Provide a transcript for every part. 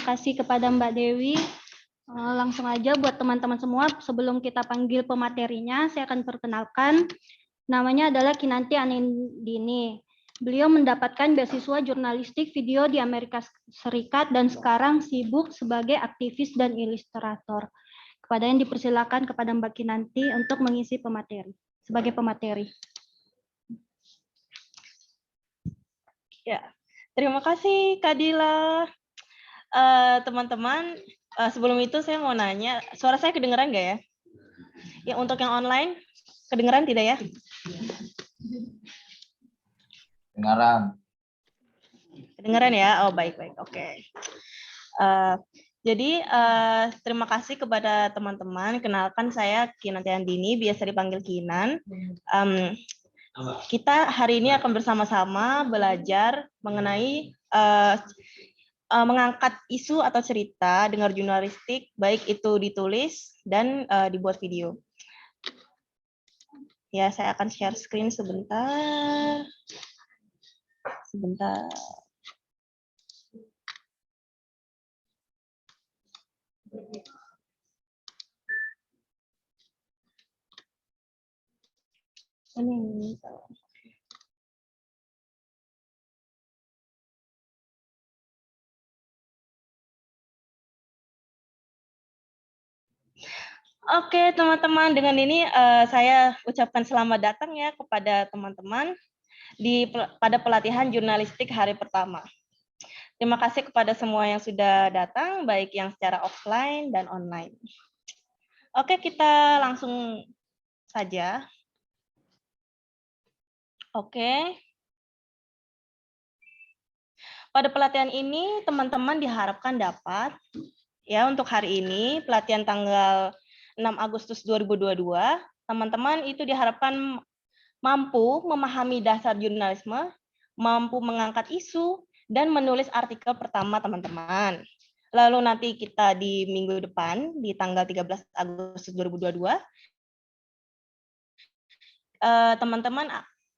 kasih kepada Mbak Dewi. Langsung aja buat teman-teman semua, sebelum kita panggil pematerinya, saya akan perkenalkan. Namanya adalah Kinanti Anindini. Beliau mendapatkan beasiswa jurnalistik video di Amerika Serikat dan sekarang sibuk sebagai aktivis dan ilustrator. Kepada yang dipersilakan kepada Mbak Kinanti untuk mengisi pemateri sebagai pemateri. Ya, terima kasih Kak Dila. Teman-teman, sebelum itu saya mau nanya, suara saya kedengeran nggak ya? Ya, untuk yang online, kedengeran tidak ya? Kedengaran. Kedengeran ya? Oh, baik-baik. Oke. Jadi, terima kasih kepada teman-teman. Kenalkan saya Kinanti Andini, biasa dipanggil Kinan. Kita hari ini akan bersama-sama belajar mengenai mengangkat isu atau cerita dengan jurnalistik, baik itu ditulis dan dibuat video. Ya, saya akan share screen sebentar. Sebentar. Ini. Oke, teman-teman, dengan ini saya ucapkan selamat datang ya kepada teman-teman pada pelatihan jurnalistik hari pertama. Terima kasih kepada semua yang sudah datang, baik yang secara offline dan online. Oke, kita langsung saja. Oke. Pada pelatihan ini, teman-teman diharapkan dapat, ya untuk hari ini, pelatihan tanggal 6 Agustus 2022, teman-teman itu diharapkan mampu memahami dasar jurnalisme, mampu mengangkat isu, dan menulis artikel pertama teman-teman. Lalu nanti kita di minggu depan, di tanggal 13 Agustus 2022, teman-teman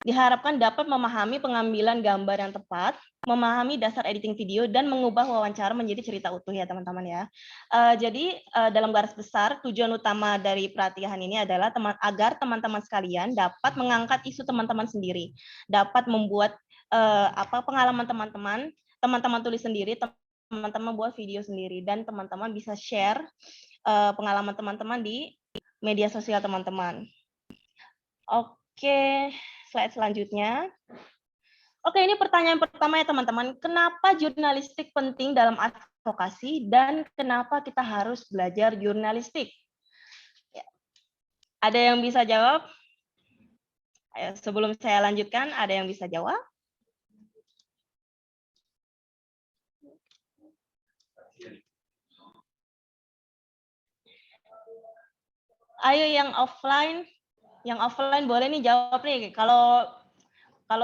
diharapkan dapat memahami pengambilan gambar yang tepat, memahami dasar editing video, dan mengubah wawancara menjadi cerita utuh ya teman-teman ya. Jadi dalam garis besar, tujuan utama dari pelatihan ini adalah agar teman-teman sekalian dapat mengangkat isu teman-teman sendiri, dapat membuat pengalaman teman-teman tulis sendiri, teman-teman buat video sendiri, dan teman-teman bisa share pengalaman teman-teman di media sosial teman-teman. Oke, slide selanjutnya. Oke, ini pertanyaan pertama ya teman-teman. Kenapa jurnalistik penting dalam advokasi dan kenapa kita harus belajar jurnalistik? Ya. Ada yang bisa jawab? Ayo, sebelum saya lanjutkan, ada yang bisa jawab? Ayo yang offline boleh nih jawab nih. Kalau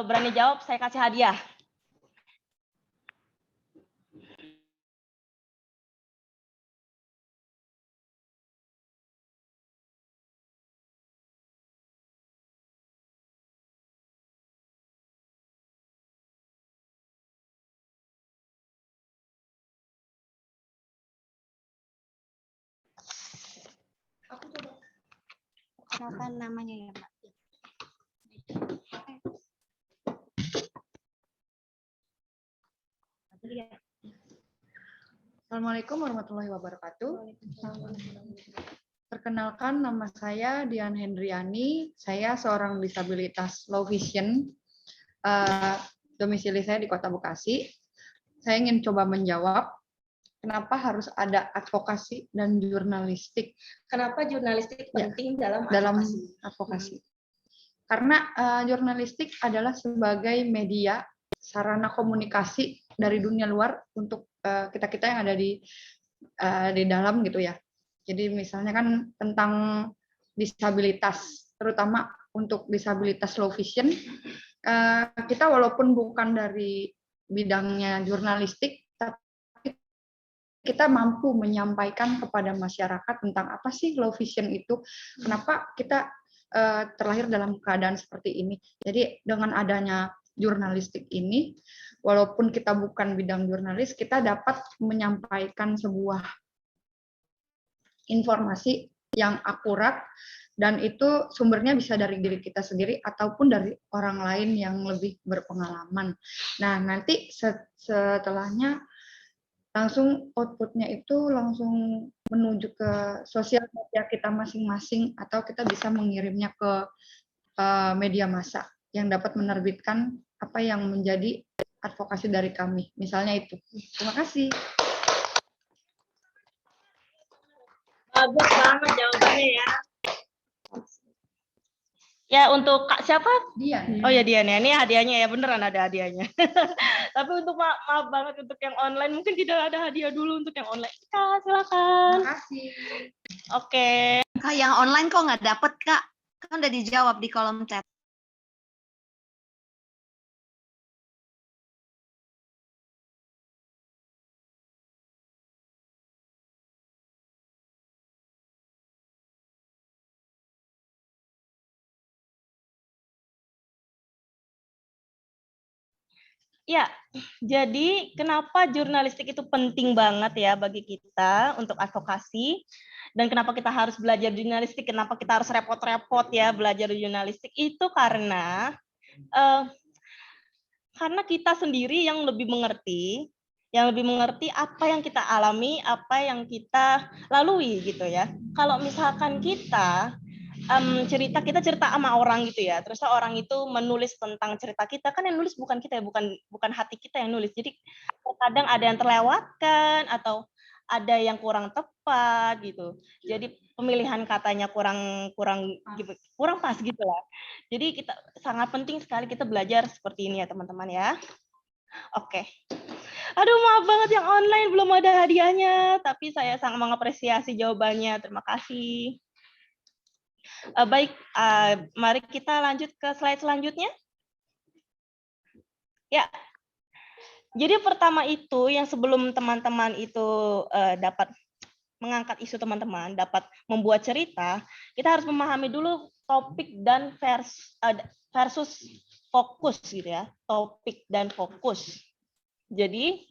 berani jawab, saya kasih hadiah. Aku coba kenalkan namanya ya, Mbak. Assalamualaikum warahmatullahi wabarakatuh. Perkenalkan, nama saya Dian Hendriani. Saya seorang disabilitas low vision. Domisili saya di Kota Bekasi. Saya ingin coba menjawab kenapa harus ada advokasi dan jurnalistik. Kenapa jurnalistik penting dalam advokasi? Karena jurnalistik adalah sebagai media, sarana komunikasi dari dunia luar untuk kita-kita yang ada di dalam gitu ya. Jadi misalnya kan tentang disabilitas, terutama untuk disabilitas low vision, kita walaupun bukan dari bidangnya jurnalistik, tapi kita mampu menyampaikan kepada masyarakat tentang apa sih low vision itu, kenapa kita terlahir dalam keadaan seperti ini. Jadi dengan adanya jurnalistik ini, walaupun kita bukan bidang jurnalis, kita dapat menyampaikan sebuah informasi yang akurat, dan itu sumbernya bisa dari diri kita sendiri ataupun dari orang lain yang lebih berpengalaman. Nah, nanti setelahnya langsung outputnya itu langsung menuju ke sosial media kita masing-masing, atau kita bisa mengirimnya ke media massa yang dapat menerbitkan apa yang menjadi advokasi dari kami. Misalnya itu. Terima kasih. Bagus banget jawabannya ya. Ya, untuk Kak siapa? Dian. Oh ya, Dian ya. Ini hadiahnya ya, beneran ada hadiahnya. Tapi untuk maaf banget untuk yang online, mungkin tidak ada hadiah dulu untuk yang online. Kak, silakan. Terima kasih. Oke. Kak, yang online kok nggak dapet, Kak? Kan udah dijawab di kolom chat. Ya, jadi kenapa jurnalistik itu penting banget ya bagi kita untuk advokasi, dan kenapa kita harus belajar jurnalistik, kenapa kita harus repot-repot ya belajar jurnalistik, itu karena kita sendiri yang lebih mengerti apa yang kita alami, apa yang kita lalui gitu ya. Kalau misalkan kita kita cerita sama orang gitu ya, terus orang itu menulis tentang cerita kita, kan yang nulis bukan kita ya, bukan hati kita yang nulis. Jadi kadang ada yang terlewatkan atau ada yang kurang tepat gitu. Jadi pemilihan katanya kurang pas gitu lah. Jadi kita sangat penting sekali kita belajar seperti ini ya teman-teman ya. Oke. Aduh, maaf banget yang online belum ada hadiahnya, tapi saya sangat mengapresiasi jawabannya. Terima kasih. Baik, mari kita lanjut ke slide selanjutnya. Ya, jadi pertama itu yang sebelum teman-teman itu dapat mengangkat isu teman-teman, dapat membuat cerita, kita harus memahami dulu topik dan versus fokus gitu ya, topik dan fokus. Jadi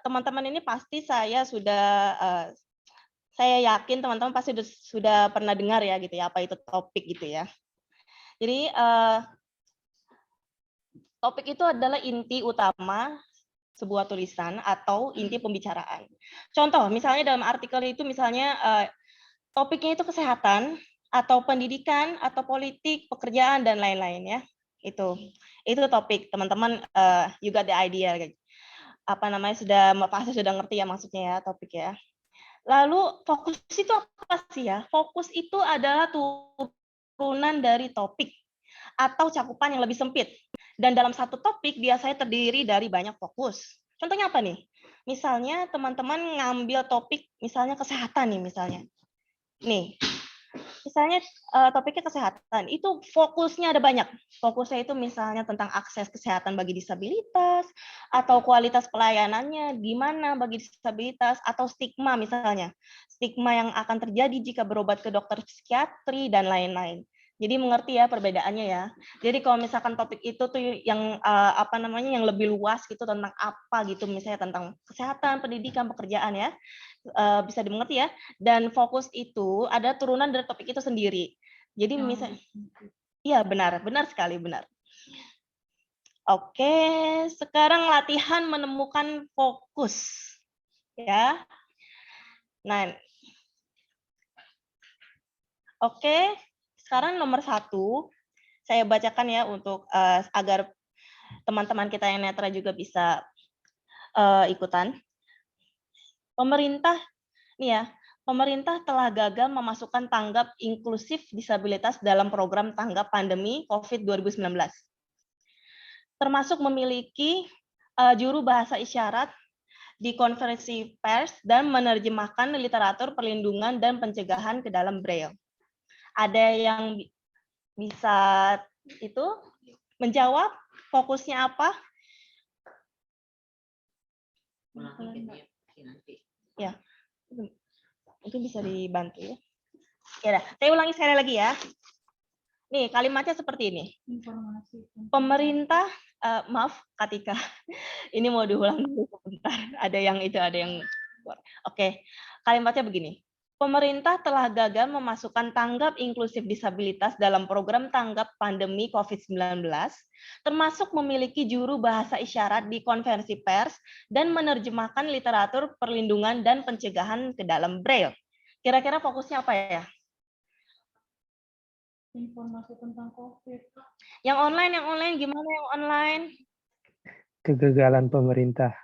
teman-teman ini pasti saya yakin teman-teman pasti sudah pernah dengar ya gitu ya, apa itu topik gitu ya. Jadi topik itu adalah inti utama sebuah tulisan atau inti pembicaraan. Contoh, misalnya dalam artikel itu misalnya topiknya itu kesehatan atau pendidikan atau politik, pekerjaan dan lain-lain ya. Itu topik. Teman-teman you got the idea. Apa namanya, pasti sudah ngerti ya maksudnya ya topik ya. Lalu fokus itu apa sih ya? Fokus itu adalah turunan dari topik atau cakupan yang lebih sempit. Dan dalam satu topik biasanya terdiri dari banyak fokus. Contohnya apa nih? Misalnya teman-teman ngambil topik misalnya kesehatan nih misalnya. Nih, misalnya topiknya kesehatan, itu fokusnya ada banyak. Fokusnya itu misalnya tentang akses kesehatan bagi disabilitas, atau kualitas pelayanannya gimana bagi disabilitas, atau stigma misalnya. Stigma yang akan terjadi jika berobat ke dokter psikiatri, dan lain-lain. Jadi mengerti ya perbedaannya ya. Jadi kalau misalkan topik itu tuh yang yang lebih luas gitu tentang apa gitu, misalnya tentang kesehatan, pendidikan, pekerjaan ya, bisa dimengerti ya. Dan fokus itu ada turunan dari topik itu sendiri. Jadi misalnya, iya benar sekali benar. Oke, sekarang latihan menemukan fokus ya. Nah, oke. Sekarang nomor 1, saya bacakan ya untuk agar teman-teman kita yang netra juga bisa ikutan. Pemerintah telah gagal memasukkan tanggap inklusif disabilitas dalam program tanggap pandemi COVID 2019. Termasuk memiliki juru bahasa isyarat di konferensi pers dan menerjemahkan literatur perlindungan dan pencegahan ke dalam Braille. Ada yang bisa itu menjawab fokusnya apa? Ya, mungkin bisa dibantu ya. Ya, saya ulangi sekali lagi ya. Nih, kalimatnya seperti ini. Pemerintah, maaf Katika, ini mau diulang dulu sebentar. Ada yang itu, ada yang... Oke, kalimatnya begini. Pemerintah telah gagal memasukkan tanggap inklusif disabilitas dalam program tanggap pandemi COVID-19, termasuk memiliki juru bahasa isyarat di konferensi pers dan menerjemahkan literatur perlindungan dan pencegahan ke dalam Braille. Kira-kira fokusnya apa ya? Informasi tentang COVID. Yang online gimana yang online? Kegagalan pemerintah.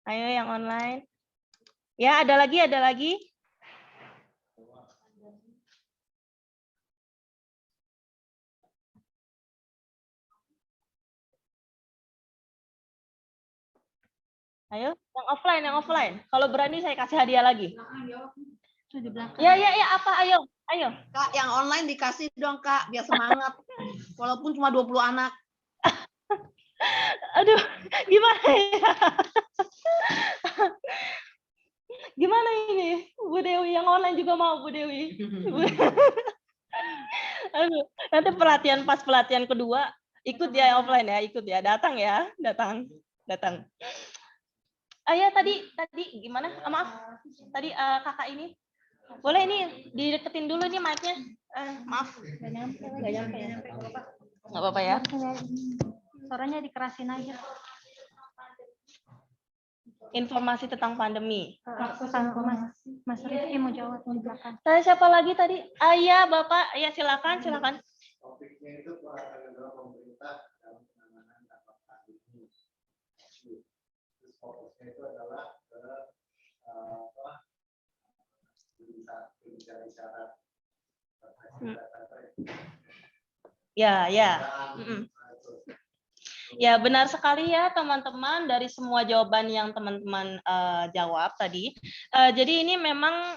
Ayo yang online. Ya, ada lagi, ada lagi. Ayo, yang offline, yang offline. Kalau berani saya kasih hadiah lagi. Ya, apa? Ayo, ayo. Kak, yang online dikasih dong, Kak, biar semangat. Walaupun cuma 20 anak. Aduh, gimana ya? Gimana ini? Bu Dewi, yang online juga mau, Bu Dewi. Aduh, nanti pas pelatihan kedua, ikut ya offline ya, ikut ya. Datang ya, datang. Ayo tadi gimana? Maaf, tadi kakak ini. Boleh ini dideketin dulu nih mic-nya. Maaf. Nggak nyampe ya. Nggak apa-apa ya. Suaranya dikerasin aja. Informasi tentang pandemi. Mas Rifki mau jawab di belakang. Saya siapa lagi tadi? Ayah, Bapak. Ya, silakan. Topiknya itu adalah pemerintah dalam penanganan dampak pandemi. Terus fokusnya itu adalah berbicara isyarat. Ya. Ya, benar sekali ya teman-teman dari semua jawaban yang teman-teman jawab tadi. Jadi ini memang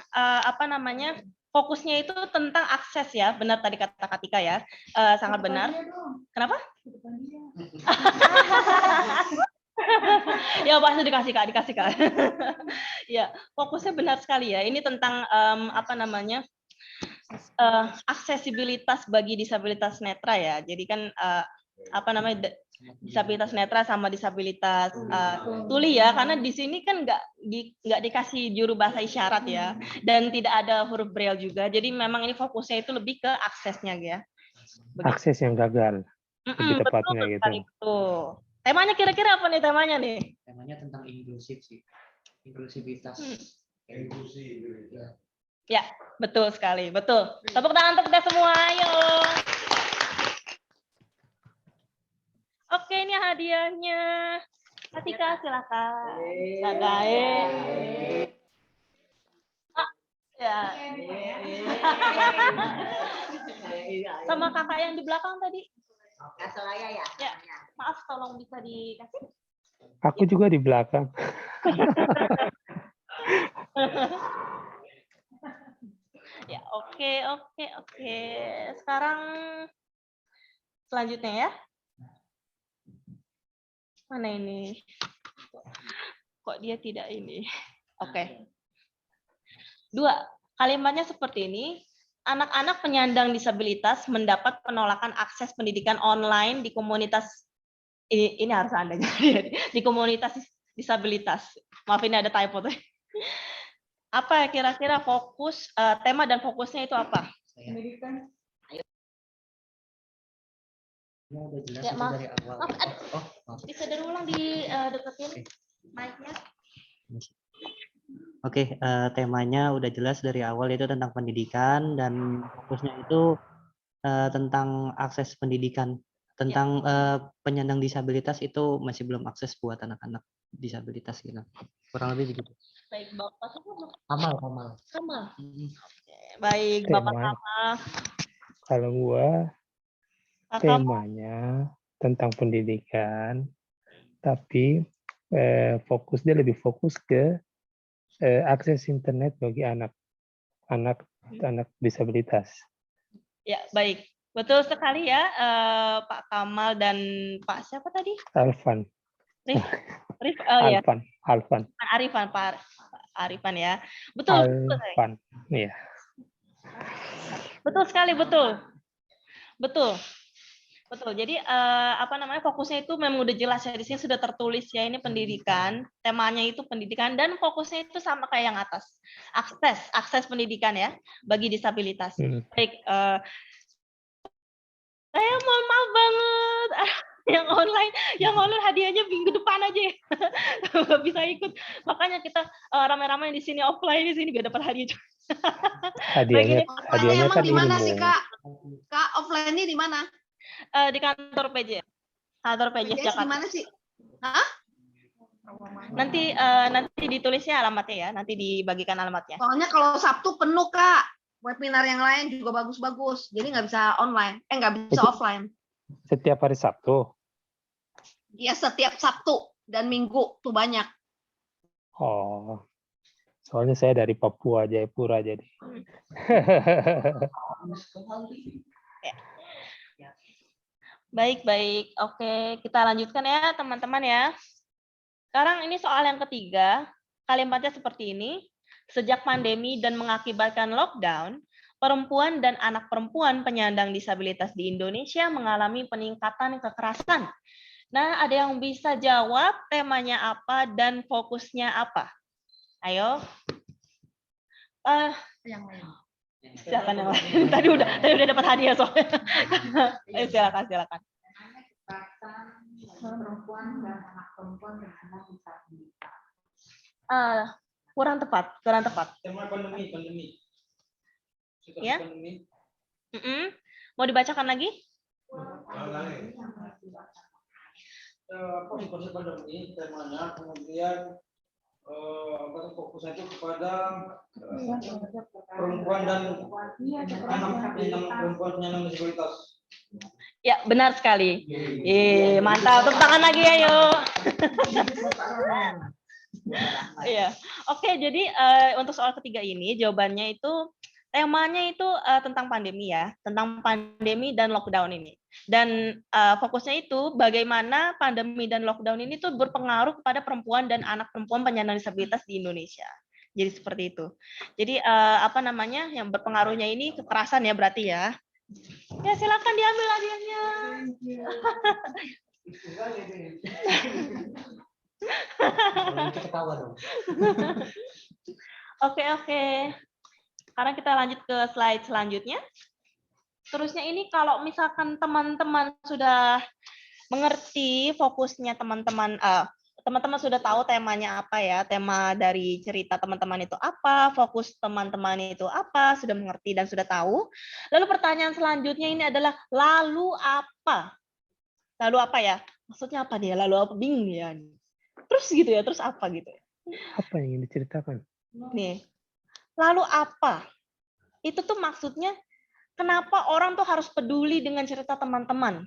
fokusnya itu tentang akses ya, benar tadi kata Katika ya, sangat benar. Kenapa? Ya pasti dikasih Kak. Ya, fokusnya benar sekali ya. Ini tentang aksesibilitas bagi disabilitas netra ya. Jadi kan disabilitas netra sama disabilitas tuli ya, karena di sini kan nggak dikasih juru bahasa isyarat ya, dan tidak ada huruf braille juga. Jadi memang ini fokusnya itu lebih ke aksesnya ya. Begitu. Akses yang gagal. Lebih tepatnya betul gitu. sekali, betul. Temanya kira-kira apa nih temanya nih? Temanya tentang inklusif sih, inklusivitas. Inklusi. Ya, betul sekali, betul. Tepuk tangan untuk kita semua, ayo. Oke, ini hadiahnya. Katika, silakan. Ya. Sama kakak yang di belakang tadi. Ya, maaf, tolong bisa dikasih. Aku juga di belakang. Ya, oke. Sekarang selanjutnya ya. Mana ini? Kok dia tidak ini? Oke. 2. Kalimatnya seperti ini. Anak-anak penyandang disabilitas mendapat penolakan akses pendidikan online di komunitas ini harus Anda jadi di komunitas disabilitas. Maaf ini ada typo tuh. Apa kira-kira fokus tema dan fokusnya itu apa? Pendidikan. Ya, udah jelas Ya, itu maaf. dari awal. Maaf. Bisa diulang di deketin mic-nya. Oke, temanya udah jelas dari awal, itu tentang pendidikan, dan fokusnya itu tentang akses pendidikan, tentang penyandang disabilitas itu masih belum akses buat anak-anak disabilitas gitu. Kurang lebih begitu. Baik, Bapak Kamal. Oke, baik, Bapak Kamal. Kalau gua Pak Kamal. temanya tentang pendidikan, tapi dia lebih fokus ke akses internet bagi anak disabilitas. Ya, baik. Betul sekali ya, Pak Kamal dan Pak siapa tadi? Alfan. Ya. Alfan. Pak Arifan ya. Betul. Alfan. Iya. Betul sekali, betul. Betul. Betul. Jadi fokusnya itu memang udah jelas ya, di sini sudah tertulis ya, ini pendidikan, temanya itu pendidikan, dan fokusnya itu sama kayak yang atas. Akses pendidikan ya bagi disabilitas. Baik, saya mohon maaf banget yang online hadiahnya minggu depan aja ya. Nggak bisa ikut. Makanya kita ramai-ramai di sini offline di sini biar dapat hadiah. Hadiahnya Offline-nya kan emang di mana sih, ilmu. Kak? Kak, offline-nya di mana? Di kantor PJ. Kantor PJ PJS di Jakarta. mana sih? Hah? Nanti ditulisnya alamatnya ya, nanti dibagikan alamatnya. Soalnya kalau Sabtu penuh, Kak. Webinar yang lain juga bagus-bagus. Jadi nggak bisa online. Nggak bisa offline. Setiap hari Sabtu. Ya, setiap Sabtu dan Minggu tuh banyak. Oh, soalnya saya dari Papua, Jayapura jadi. Baik. Oke, kita lanjutkan ya teman-teman ya. Sekarang ini soal yang ketiga. Kalimatnya seperti ini. Sejak pandemi dan mengakibatkan lockdown, perempuan dan anak perempuan penyandang disabilitas di Indonesia mengalami peningkatan kekerasan. Nah, ada yang bisa jawab temanya apa dan fokusnya apa? Ayo. Yang lain. Silakan yang lain. Tadi udah dapat hadiah soalnya. Ayo, silakan. Perempuan dan anak perempuan dengan disabilitas. Kurang tepat. Tema pandemi. Ya. Pandemi. Mau dibacakan lagi? Lain. Situasi pandemi temanya, kemudian fokusnya itu kepada perempuan dan anak perempuan penyandang disabilitas. Ya, benar sekali. Mantap. Tepuk tangan lagi ayo. Iya. Oke, jadi untuk soal ketiga ini jawabannya itu temanya itu tentang pandemi ya, tentang pandemi dan lockdown ini. Dan fokusnya itu bagaimana pandemi dan lockdown ini tuh berpengaruh kepada perempuan dan anak perempuan penyandang disabilitas di Indonesia. Jadi seperti itu. Jadi yang berpengaruhnya ini kekerasan ya berarti ya. Ya silakan diambil hadiahnya. Oke. Sekarang kita lanjut ke slide selanjutnya. Terusnya ini kalau misalkan teman-teman sudah mengerti fokusnya teman-teman sudah tahu temanya apa ya, tema dari cerita teman-teman itu apa, fokus teman-teman itu apa, sudah mengerti dan sudah tahu. Lalu pertanyaan selanjutnya ini adalah lalu apa? Lalu apa ya? Maksudnya apa dia? Lalu apa? Bingung ya. Terus gitu ya, terus apa gitu ya? Apa yang ingin diceritakan? Nih. Lalu apa? Itu tuh maksudnya kenapa orang tuh harus peduli dengan cerita teman-teman?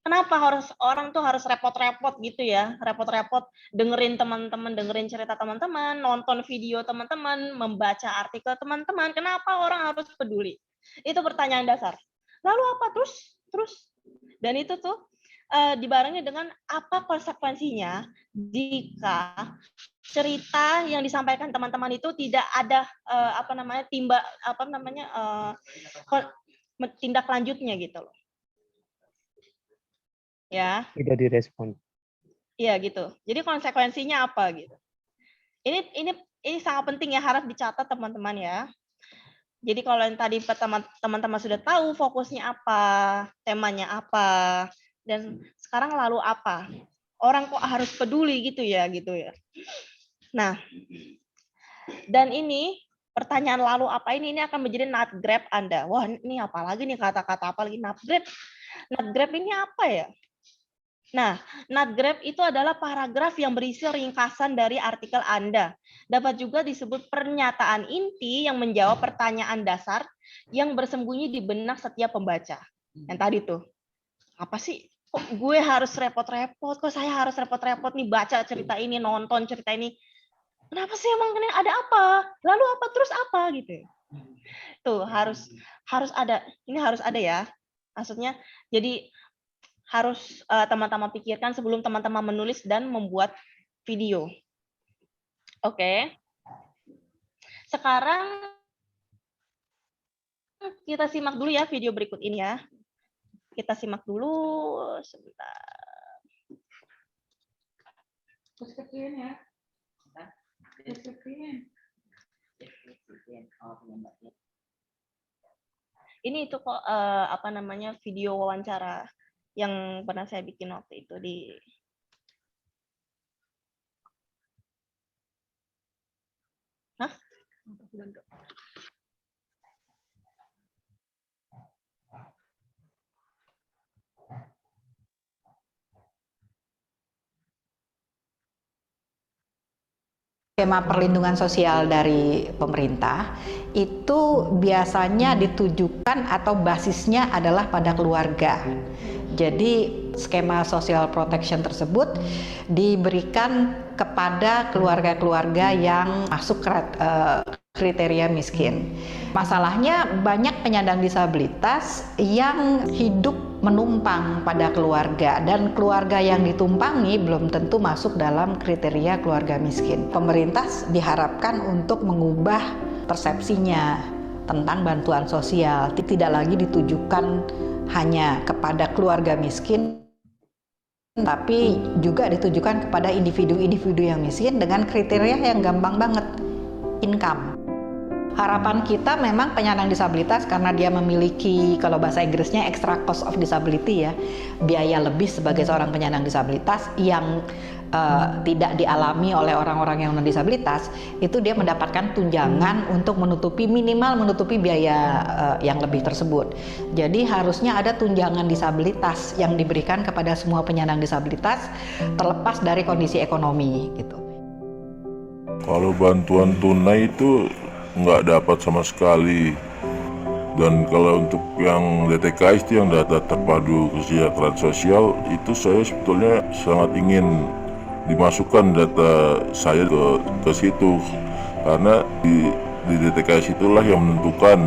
Kenapa orang tuh harus repot-repot gitu ya? Repot-repot dengerin teman-teman, dengerin cerita teman-teman, nonton video teman-teman, membaca artikel teman-teman. Kenapa orang harus peduli? Itu pertanyaan dasar. Lalu apa terus? Dan itu tuh dibarengi dengan apa konsekuensinya jika cerita yang disampaikan teman-teman itu tidak ada tindak lanjutnya gitu loh. Ya. Tidak direspon. Iya gitu. Jadi konsekuensinya apa gitu. Ini sangat penting ya, harus dicatat teman-teman ya. Jadi kalau yang tadi teman-teman sudah tahu fokusnya apa, temanya apa, dan sekarang lalu apa? Orang kok harus peduli gitu ya. Nah, dan ini pertanyaan lalu apa ini akan menjadi nut grab Anda. Wah, ini apa lagi nih kata-kata apa lagi nut grab? Nut grab ini apa ya? Nah, nut grab itu adalah paragraf yang berisi ringkasan dari artikel Anda. Dapat juga disebut pernyataan inti yang menjawab pertanyaan dasar yang bersembunyi di benak setiap pembaca. Yang tadi tuh, apa sih? Kok gue harus repot-repot? Kok saya harus repot-repot nih baca cerita ini, nonton cerita ini? Kenapa sih emang ada apa? Lalu apa? Terus apa gitu? Tuh harus ada. Ini harus ada ya. Maksudnya, jadi harus teman-teman pikirkan sebelum teman-teman menulis dan membuat video. Oke. Sekarang Kita simak dulu ya video berikut ini ya. Kita simak dulu sebentar. Screen ya. Screen. Ini itu kok apa namanya video wawancara yang pernah saya bikin waktu itu di Hah? Skema perlindungan sosial dari pemerintah itu biasanya ditujukan atau basisnya adalah pada keluarga. Jadi skema social protection tersebut diberikan kepada keluarga-keluarga yang masuk kriteria miskin. Masalahnya banyak penyandang disabilitas yang hidup menumpang pada keluarga dan keluarga yang ditumpangi belum tentu masuk dalam kriteria keluarga miskin. Pemerintah diharapkan untuk mengubah persepsinya tentang bantuan sosial, tidak lagi ditujukan hanya kepada keluarga miskin, tapi juga ditujukan kepada individu-individu yang miskin dengan kriteria yang gampang banget, income. Harapan kita memang penyandang disabilitas karena dia memiliki, kalau bahasa Inggrisnya extra cost of disability ya, biaya lebih sebagai seorang penyandang disabilitas yang tidak dialami oleh orang-orang yang non-disabilitas, itu dia mendapatkan tunjangan untuk minimal menutupi biaya yang lebih tersebut. Jadi harusnya ada tunjangan disabilitas yang diberikan kepada semua penyandang disabilitas terlepas dari kondisi ekonomi gitu. Kalau bantuan tunai itu nggak dapat sama sekali. Dan kalau untuk yang DTKS itu yang data terpadu kesejahteraan sosial, itu saya sebetulnya sangat ingin dimasukkan data saya ke situ, karena di DTKS itulah yang menentukan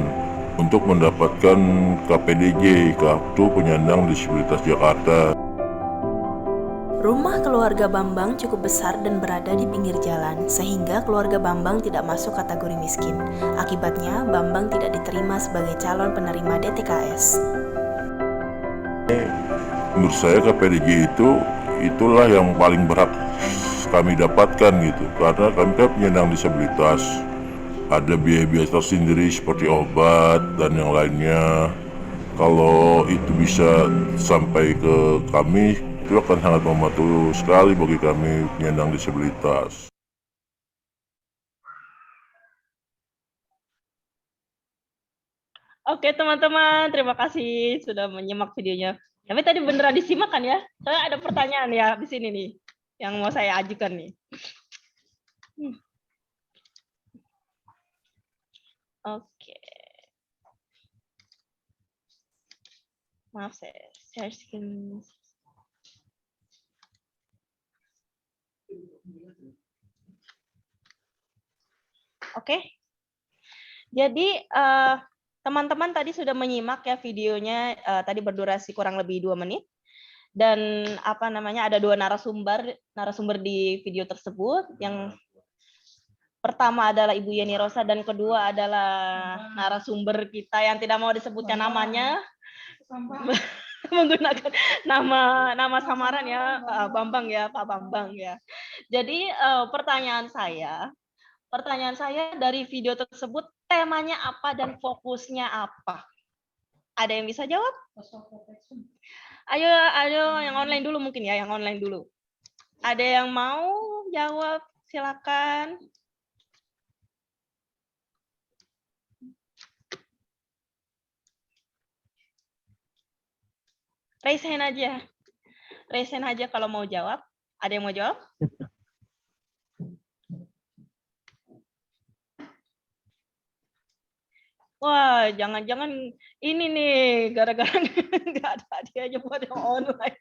untuk mendapatkan KPDJ, Kartu Penyandang Disabilitas Jakarta. Rumah keluarga Bambang cukup besar dan berada di pinggir jalan, sehingga keluarga Bambang tidak masuk kategori miskin. Akibatnya, Bambang tidak diterima sebagai calon penerima DTKS. Menurut saya KPDJ itulah yang paling berhak kami dapatkan gitu, karena kami kan penyandang disabilitas, ada biaya-biaya tersendiri seperti obat dan yang lainnya. Kalau itu bisa sampai ke kami, itu akan sangat membantu sekali bagi kami penyandang disabilitas. Oke teman-teman, terima kasih sudah menyimak videonya. Tapi tadi beneran disimak kan ya? Saya ada pertanyaan ya di sini nih, yang mau saya ajukan nih. Oke. Maaf saya share screen. Oke. Jadi teman-teman tadi sudah menyimak ya videonya, tadi berdurasi kurang lebih 2 menit. Dan apa namanya, ada 2 narasumber di video tersebut. Yang pertama adalah Ibu Yeni Rosa dan kedua adalah narasumber kita yang tidak mau disebutkan namanya. Menggunakan nama samaran ya, Bambang ya, Pak Bambang ya. Jadi pertanyaan saya dari video tersebut temanya apa dan fokusnya apa? Ada yang bisa jawab? Ayo yang online dulu mungkin ya, yang online dulu. Ada yang mau jawab? Silakan. Raise hand aja. Raise hand aja kalau mau jawab. Ada yang mau jawab? Wah, jangan-jangan ini nih, gara-gara nggak ada hadiahnya buat yang online.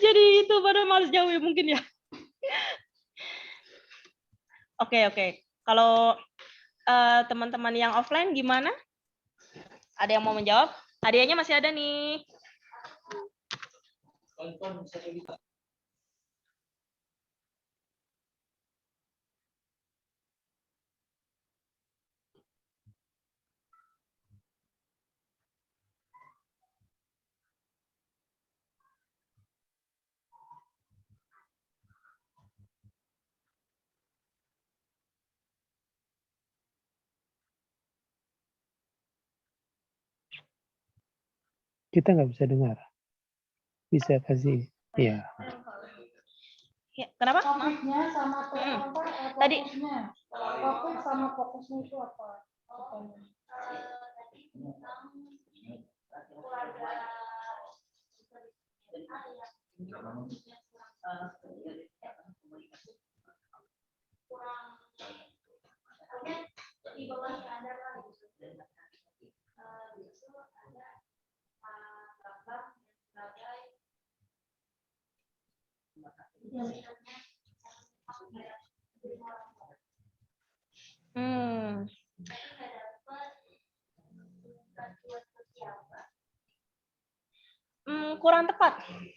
Jadi itu pada males jawab mungkin ya. Oke. Kalau teman-teman yang offline gimana? Ada yang mau menjawab? Hadiahnya masih ada nih. Kita nggak bisa dengar. Bisa kasih. Iya. Ya, kenapa? Fokusnya sama Tadi fokus sama fokusnya itu apa?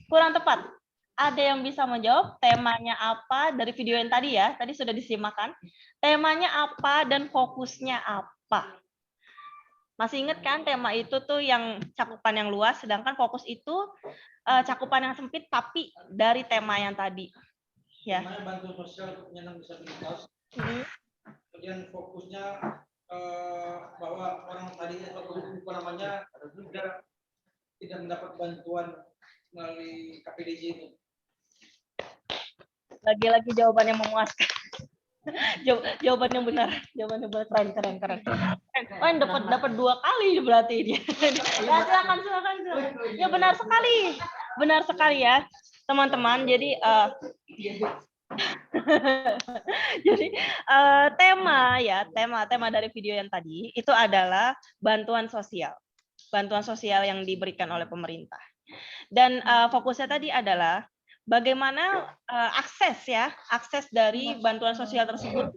Kurang tepat. Ada yang bisa menjawab temanya apa dari video yang tadi ya? Tadi sudah disimakkan. Temanya apa dan fokusnya apa? Masih ingat kan tema itu tuh yang cakupan yang luas, sedangkan fokus itu cakupan yang sempit tapi dari tema yang tadi. Ya. Temanya bantuan sosial untuk penyandang disabilitas. Kemudian fokusnya bahwa orang tadi apa namanya tidak mendapat bantuan melalui KPDJ ini. Lagi-lagi jawaban yang memuaskan. Jawaban yang benar, keren. Oh, dapat 2 kali berarti dia. Ya, silakan. Ya benar sekali ya, teman-teman. Jadi tema dari video yang tadi itu adalah bantuan sosial yang diberikan oleh pemerintah. Dan fokusnya tadi adalah bagaimana akses dari bantuan sosial tersebut.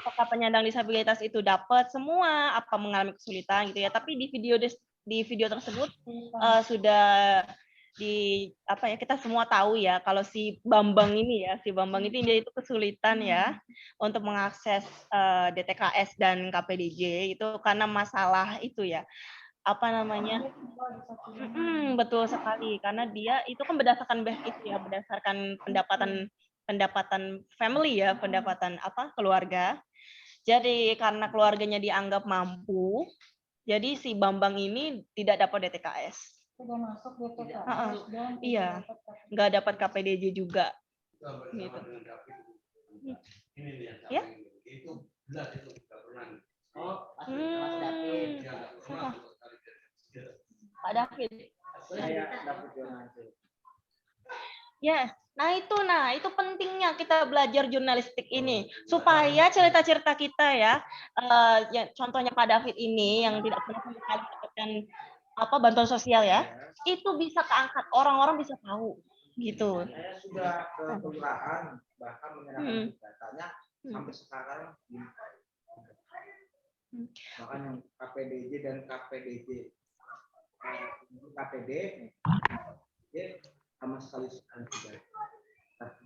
Apakah penyandang disabilitas itu dapat semua, apa mengalami kesulitan gitu ya. Tapi di video tersebut sudah kita semua tahu ya kalau si Bambang ini dia itu kesulitan ya untuk mengakses DTKS dan KPDJ itu karena masalah itu ya. Betul sekali, karena dia itu kan berdasarkan pendapatan family ya, pendapatan keluarga. Jadi karena keluarganya dianggap mampu, jadi si Bambang ini tidak dapat DTKS. Sudah masuk DTKS. Iya, nggak dapat KPDJ juga. Gitu. Ya? Pak David. Ya, nah itu pentingnya kita belajar jurnalistik ini supaya cerita-cerita kita ya contohnya Pak David ini yang tidak pernah mendapatkan bantuan sosial ya, itu bisa keangkat, orang-orang bisa tahu gitu. Saya sudah ke kelurahan bahkan menyerahkan datanya sampai sekarang bahkan yang KPDJ dan KPDJ KPD sama sekali tidak.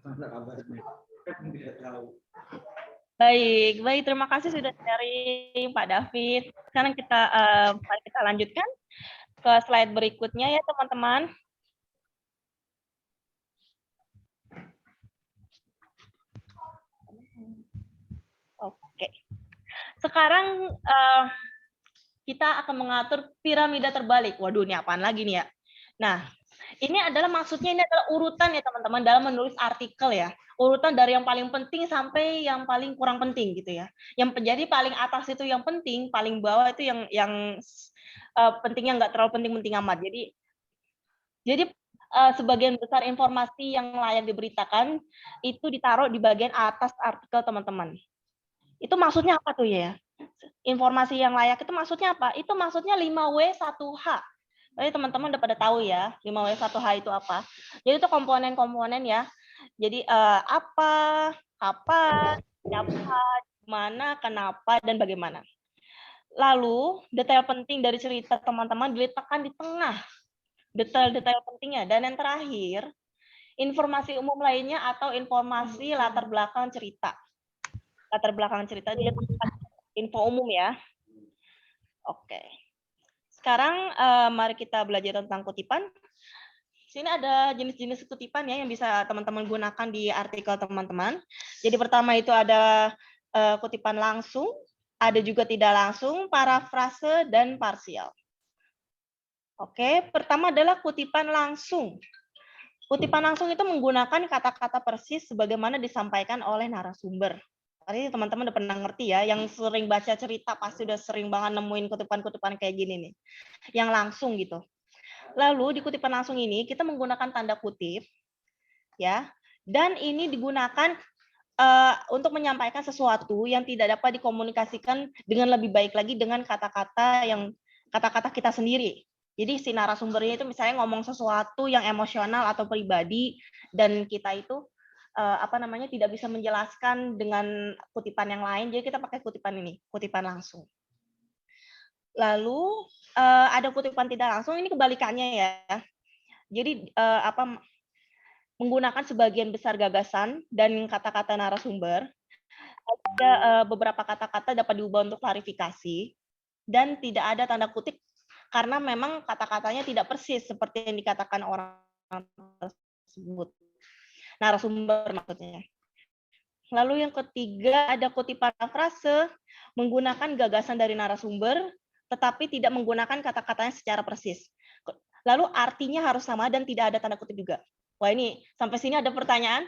Mana kabarnya? Tidak tahu. Baik, terima kasih sudah sharing Pak David. Sekarang kita lanjutkan ke slide berikutnya ya teman-teman. Oke. Sekarang kita akan mengatur piramida terbalik. Waduh, ini apaan lagi nih ya? Nah, ini adalah urutan ya teman-teman dalam menulis artikel ya. Urutan dari yang paling penting sampai yang paling kurang penting gitu ya. Yang menjadi paling atas itu yang penting, paling bawah itu yang pentingnya nggak terlalu penting amat. Jadi sebagian besar informasi yang layak diberitakan itu ditaruh di bagian atas artikel teman-teman. Itu maksudnya apa tuh ya? Informasi yang layak itu maksudnya apa? Itu maksudnya 5W1H. Jadi teman-teman udah pada tahu ya, 5W1H itu apa. Jadi itu komponen-komponen ya. Jadi apa, kapan, siapa, mana, kenapa, dan bagaimana. Lalu detail penting dari cerita teman-teman diletakkan di tengah. Detail-detail pentingnya. Dan yang terakhir, informasi umum lainnya atau informasi latar belakang cerita. Latar belakang cerita dia info umum ya. Oke. Sekarang mari kita belajar tentang kutipan. Sini ada jenis-jenis kutipan ya yang bisa teman-teman gunakan di artikel teman-teman. Jadi pertama itu ada kutipan langsung, ada juga tidak langsung, parafrase, dan parsial. Oke, pertama adalah kutipan langsung. Kutipan langsung itu menggunakan kata-kata persis sebagaimana disampaikan oleh narasumber. Tadi teman-teman udah pernah ngerti ya, yang sering baca cerita pasti udah sering banget nemuin kutipan-kutipan kayak gini nih, yang langsung gitu. Lalu di kutipan langsung ini kita menggunakan tanda kutip, ya, dan ini digunakan untuk menyampaikan sesuatu yang tidak dapat dikomunikasikan dengan lebih baik lagi dengan kata-kata kita sendiri. Jadi si narasumbernya itu misalnya ngomong sesuatu yang emosional atau pribadi dan kita itu tidak bisa menjelaskan dengan kutipan yang lain, jadi kita pakai kutipan ini, kutipan langsung. Lalu ada kutipan tidak langsung, ini kebalikannya ya. Jadi menggunakan sebagian besar gagasan dan kata-kata narasumber. Ada beberapa kata-kata dapat diubah untuk klarifikasi dan tidak ada tanda kutip karena memang kata-katanya tidak persis seperti yang dikatakan orang tersebut. Narasumber maksudnya. Lalu yang ketiga ada kutipan parafrase, menggunakan gagasan dari narasumber tetapi tidak menggunakan kata-katanya secara persis. Lalu artinya harus sama dan tidak ada tanda kutip juga. Wah, ini sampai sini ada pertanyaan?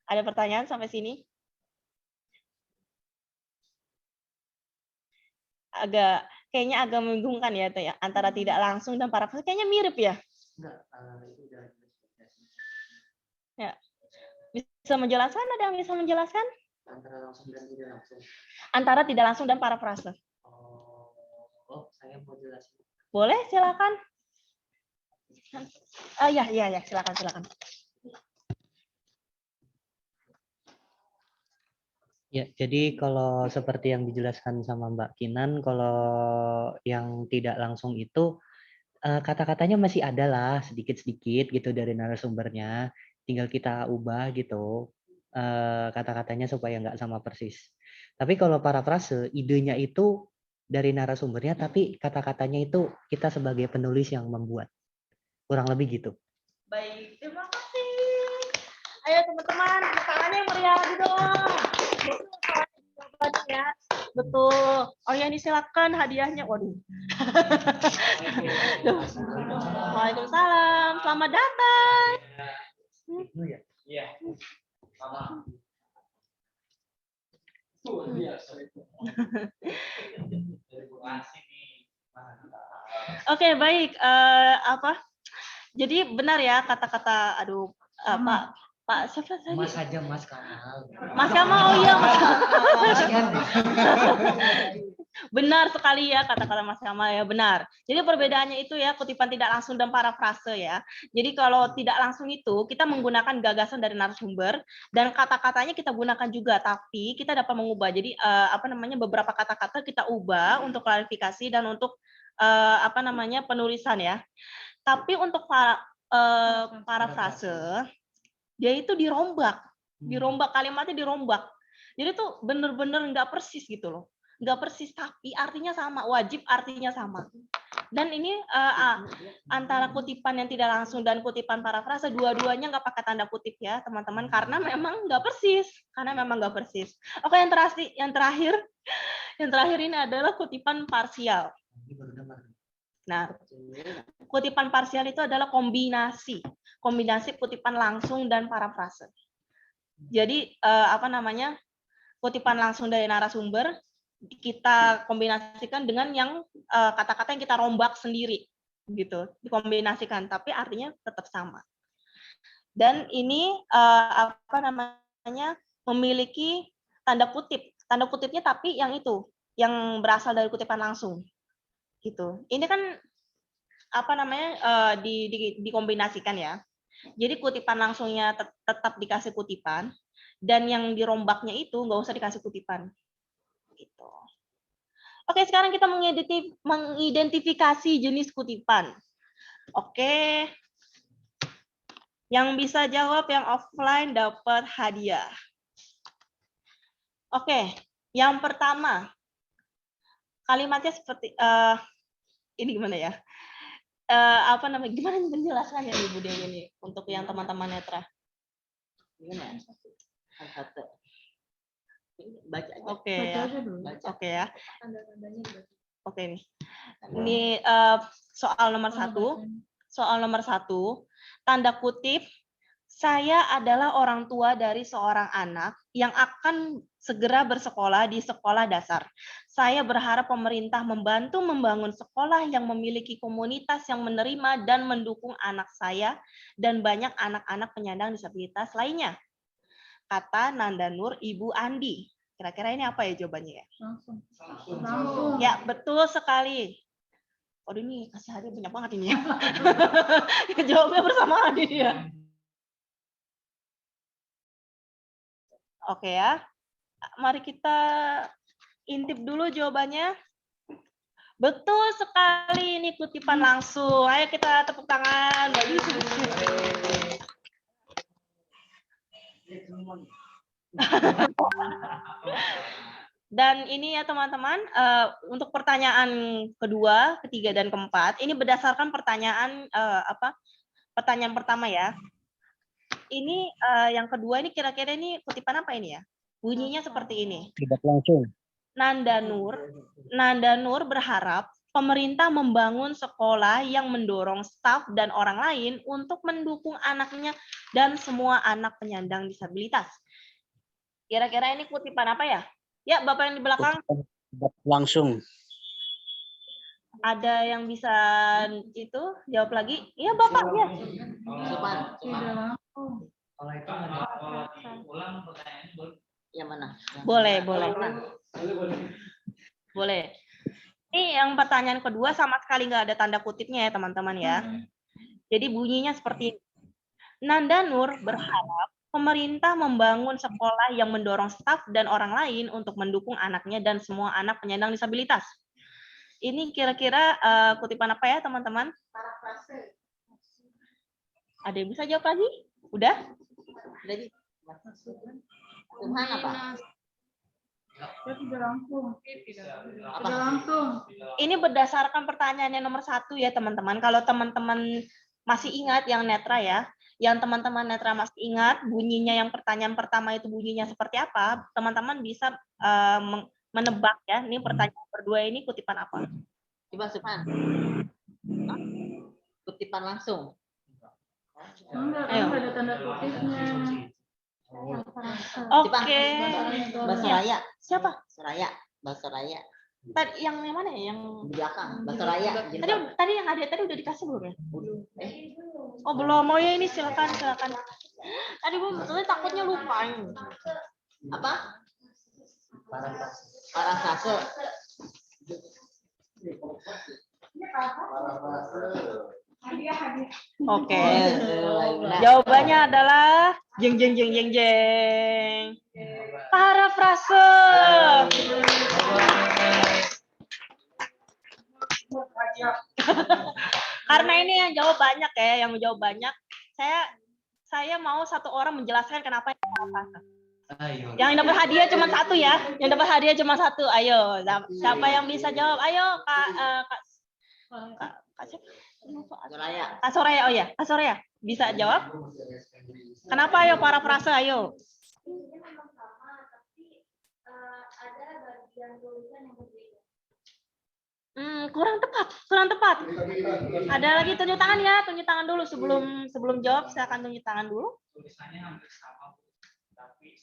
Ada pertanyaan sampai sini? Kayaknya agak membingungkan ya, antara tidak langsung dan parafrase. Kayaknya mirip ya? Ya. Bisa menjelaskan? Ada yang bisa menjelaskan? Antara langsung dan tidak langsung. Antara tidak langsung dan parafrase. Saya mau jelasin. Boleh, silakan. Ya, silakan. Ya, jadi kalau seperti yang dijelaskan sama Mbak Kinan, kalau yang tidak langsung itu kata-katanya masih ada lah sedikit-sedikit gitu dari narasumbernya, tinggal kita ubah gitu kata-katanya supaya nggak sama persis. Tapi kalau parafrase, idenya itu dari narasumbernya, tapi kata-katanya itu kita sebagai penulis yang membuat. Kurang lebih gitu. Baik, terima kasih. Ayo teman-teman, tangannya yang meriah lagi dong. Ya, betul. Oh ya, ini silakan hadiahnya. Waduh. Waalaikumsalam. Selamat datang. Iya. Oke, baik. Jadi benar ya kata-kata, Pak siapa tadi? Mas aja, Mas Kamal. Mas Kamal, oh iya Mas Kamal. Benar sekali ya kata-kata Mas Kamal ya, benar. Jadi perbedaannya itu ya kutipan tidak langsung dan parafrase ya. Jadi kalau tidak langsung itu kita menggunakan gagasan dari narasumber dan kata-katanya kita gunakan juga, tapi kita dapat mengubah. Jadi beberapa kata-kata kita ubah untuk klarifikasi dan untuk penulisan ya. Tapi untuk parafrase dia itu dirombak kalimatnya dirombak. Jadi tuh bener-bener nggak persis gitu loh, nggak persis tapi artinya sama, wajib artinya sama. Dan ini antara kutipan yang tidak langsung dan kutipan parafrase dua-duanya nggak pakai tanda kutip ya teman-teman karena memang nggak persis, Oke, yang terakhir ini adalah kutipan parsial. Nah, kutipan parsial itu adalah kombinasi kutipan langsung dan parafrase. Jadi kutipan langsung dari narasumber kita kombinasikan dengan yang kata-kata yang kita rombak sendiri gitu, dikombinasikan tapi artinya tetap sama. Dan ini memiliki tanda kutipnya tapi yang berasal dari kutipan langsung. Gitu. Ini kan dikombinasikan ya. Jadi kutipan langsungnya tetap dikasih kutipan dan yang dirombaknya itu nggak usah dikasih kutipan. Gitu. Oke, sekarang kita mengidentifikasi jenis kutipan. Oke. Yang bisa jawab yang offline dapat hadiah. Oke, yang pertama kalimatnya seperti ini gimana ya? Gimana menjelaskannya Ibu Dewi ini untuk yang teman-teman netra? Gimana? Baca aja. Oke ya. Oke nih. Ini soal nomor 1. Soal nomor 1, tanda kutip, saya adalah orang tua dari seorang anak yang akan segera bersekolah di sekolah dasar. Saya berharap pemerintah membantu membangun sekolah yang memiliki komunitas yang menerima dan mendukung anak saya dan banyak anak-anak penyandang disabilitas lainnya. Kata Nanda Nur, Ibu Andi. Kira-kira ini apa ya jawabannya ya? Langsung. Ya, betul sekali. Oh, ini kasih hadiah banyak banget ini ya. Jawabnya bersamaan ini ya. Oke ya. Mari kita intip dulu jawabannya. Betul sekali, ini kutipan langsung. Ayo kita tepuk tangan. Dan ini ya teman-teman, untuk pertanyaan kedua, ketiga, dan keempat, ini berdasarkan pertanyaan pertanyaan pertama ya. Ini yang kedua ini kira-kira ini kutipan apa ini ya? Bunyinya seperti ini. Tidak langsung. Nanda Nur berharap pemerintah membangun sekolah yang mendorong staf dan orang lain untuk mendukung anaknya dan semua anak penyandang disabilitas. Kira-kira ini kutipan apa ya? Ya, Bapak yang di belakang. Langsung. Ada yang bisa itu jawab lagi? Iya, Bapak ya. Kalau itu ulang pertanyaannya yang mana? Boleh. Ini yang pertanyaan kedua sama sekali nggak ada tanda kutipnya ya teman-teman ya. Jadi bunyinya seperti ini. Nanda Nur berharap pemerintah membangun sekolah yang mendorong staf dan orang lain untuk mendukung anaknya dan semua anak penyandang disabilitas. Ini kira-kira kutipan apa ya teman-teman? Parafrase. Ada yang bisa jawab lagi? Udah? Jadi Tuhan apa? Tidak langsung. Apa? Tidak langsung. Ini berdasarkan pertanyaan yang nomor 1 ya teman-teman. Kalau teman-teman masih ingat yang netra ya, yang teman-teman netra masih ingat bunyinya yang pertanyaan pertama itu bunyinya seperti apa, teman-teman bisa menebak ya. Ini pertanyaan kedua ini kutipan apa? Coba Supan. Kutipan langsung. Enggak, Ayo. kan ada tanda kutipnya. Oke. Bahasa Ya. Raya. Siapa? Bahasa Raya. Tadi yang mana ya? Yang Di belakang. Bahasa Raya. tadi yang hadiah tadi udah dikasih belum ya? Oh belum. Oh ya ini silakan. Tadi Bu, sebetulnya takutnya lupa ini. Apa? Parafrase. Oke. Jawabannya adalah jeng. Parafrase. Karena ini yang jawab banyak ya, yang menjawab banyak. Saya mau satu orang menjelaskan kenapa ini parafrase. Yang dapat hadiah cuma satu ya. Yang dapat hadiah cuma satu. Ayo, siapa yang bisa jawab? Ayo, Kak siapa? Kak Soraya, oh ya, Kak Soraya bisa jawab? Kenapa ayo parafrase ayo? Kurang tepat. Ada lagi tunjuk tangan ya, tunjuk tangan dulu sebelum jawab, saya akan tunjuk tangan dulu. Tulisannya hampir sama, Bu. Tapi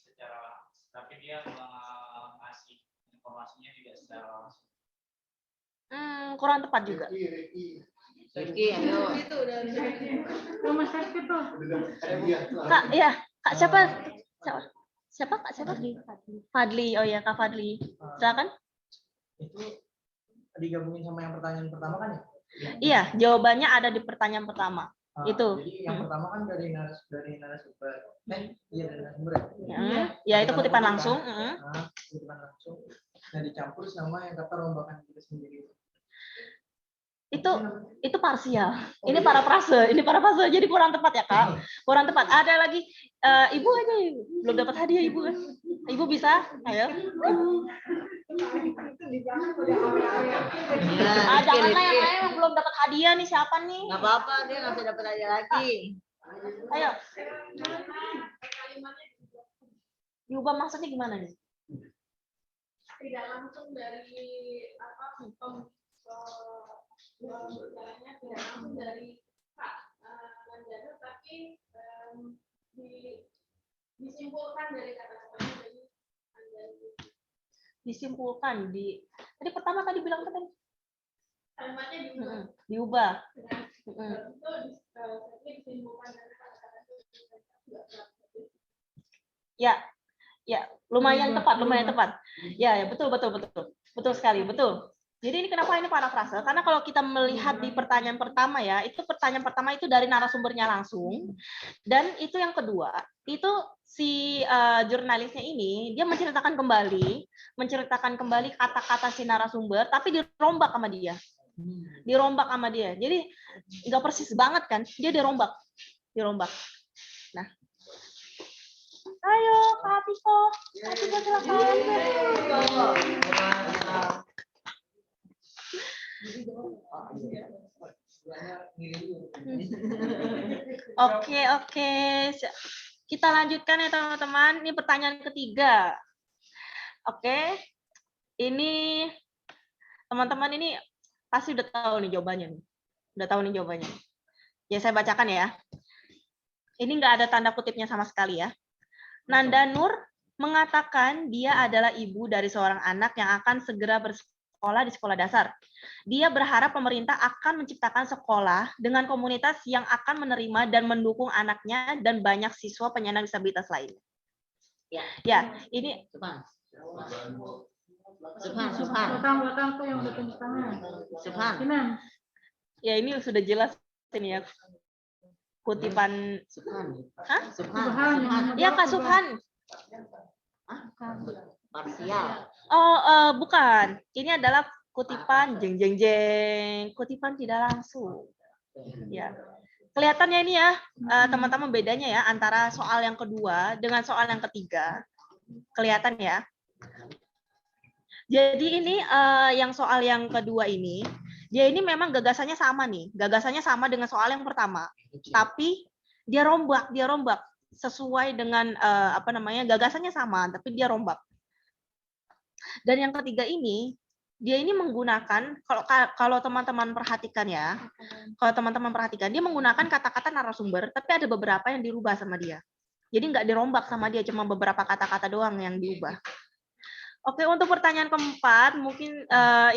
dia ngasih informasinya tidak secara langsung. Kurang tepat juga. Rizky, ayo. Rumah sakit tuh. Kak, ya, Kak siapa? Kak siapa? Fadli. Oh ya, Kak Fadli. Silakan. Itu digabungin sama yang pertanyaan pertama kan ya? Iya, jawabannya ada di pertanyaan pertama. Itu. Jadi yang pertama kan dari narasumber. Iya dari narasumber. Ya itu kutipan langsung. Kutipan langsung. Nah dicampur sama yang kata rombongan kita sendiri. Itu parsial. Ini parafrase. Jadi kurang tepat ya, Kak. Kurang tepat. Ada lagi Ibu aja belum dapat hadiah Ibu. Ibu bisa? Ayo. Janganlah yang lain belum dapat hadiah nih, siapa nih? Nggak apa-apa, dia nggak bisa dapat hadiah lagi. Ayo. Diubah maksudnya gimana nih? Tidak langsung dari apa bertanya tidak langsung dari Pak Mandano, tapi disimpulkan dari kata-katanya dari disimpulkan di tadi pertama tadi bilang apa tadi? Kalimatnya diubah. Diubah. Itu disimpulkan dari kata-kata Ya, ya, lumayan tepat. Ya, betul sekali, betul. Jadi ini kenapa ini parafrase? Karena kalau kita melihat di pertanyaan pertama ya, itu pertanyaan pertama itu dari narasumbernya langsung, dan itu yang kedua, itu si jurnalisnya ini dia menceritakan kembali kata-kata si narasumber, tapi dirombak sama dia. Jadi nggak persis banget kan? Dia dirombak. Nah, ayo Kak Tiko silakan. Oke. Kita lanjutkan ya teman-teman. Ini pertanyaan ketiga. Oke. Ini teman-teman ini pasti udah tahu nih jawabannya. Ya saya bacakan ya. Ini nggak ada tanda kutipnya sama sekali ya. Nanda Nur mengatakan dia adalah ibu dari seorang anak yang akan segera bersekolah di sekolah dasar. Dia berharap pemerintah akan menciptakan sekolah dengan komunitas yang akan menerima dan mendukung anaknya dan banyak siswa penyandang disabilitas lainnya. Ya, ini belakang tuh yang udah tunjuk tangan. Ya ini sudah jelas ini ya. Kutipan Ya Kak Subhan. Parsial. Oh, bukan. Ini adalah kutipan jeng. Kutipan tidak langsung. Ya. Kelihatannya ini ya, teman-teman bedanya ya antara soal yang kedua dengan soal yang ketiga. Kelihatan ya. Jadi ini yang soal yang kedua ini, dia ini memang gagasannya sama nih. Gagasannya sama dengan soal yang pertama. Tapi dia rombak sesuai dengan gagasannya sama, tapi dia rombak. Dan yang ketiga ini, dia ini menggunakan kalau teman-teman perhatikan ya, dia menggunakan kata-kata narasumber, tapi ada beberapa yang dirubah sama dia. Jadi nggak dirombak sama dia, cuma beberapa kata-kata doang yang diubah. Oke, untuk pertanyaan keempat, mungkin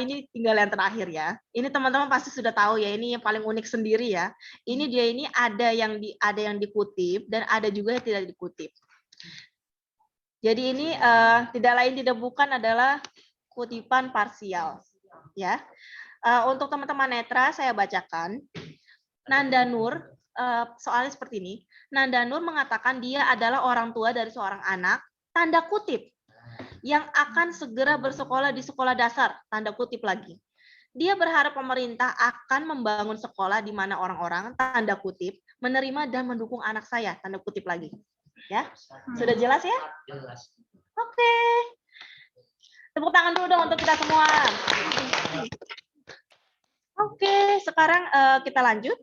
ini tinggal yang terakhir ya. Ini teman-teman pasti sudah tahu ya, ini yang paling unik sendiri ya. Ini dia ini ada yang dikutip dan ada juga yang tidak dikutip. Jadi ini tidak lain tidak bukan adalah kutipan parsial. Ya, untuk teman-teman netra saya bacakan. Nanda Nur, soalnya seperti ini. Nanda Nur mengatakan dia adalah orang tua dari seorang anak, tanda kutip, yang akan segera bersekolah di sekolah dasar, tanda kutip lagi. Dia berharap pemerintah akan membangun sekolah di mana orang-orang, tanda kutip, menerima dan mendukung anak saya, tanda kutip lagi. Ya, sudah jelas ya? Jelas. Oke. Tepuk tangan dulu dong untuk kita semua. Oke, sekarang kita lanjut.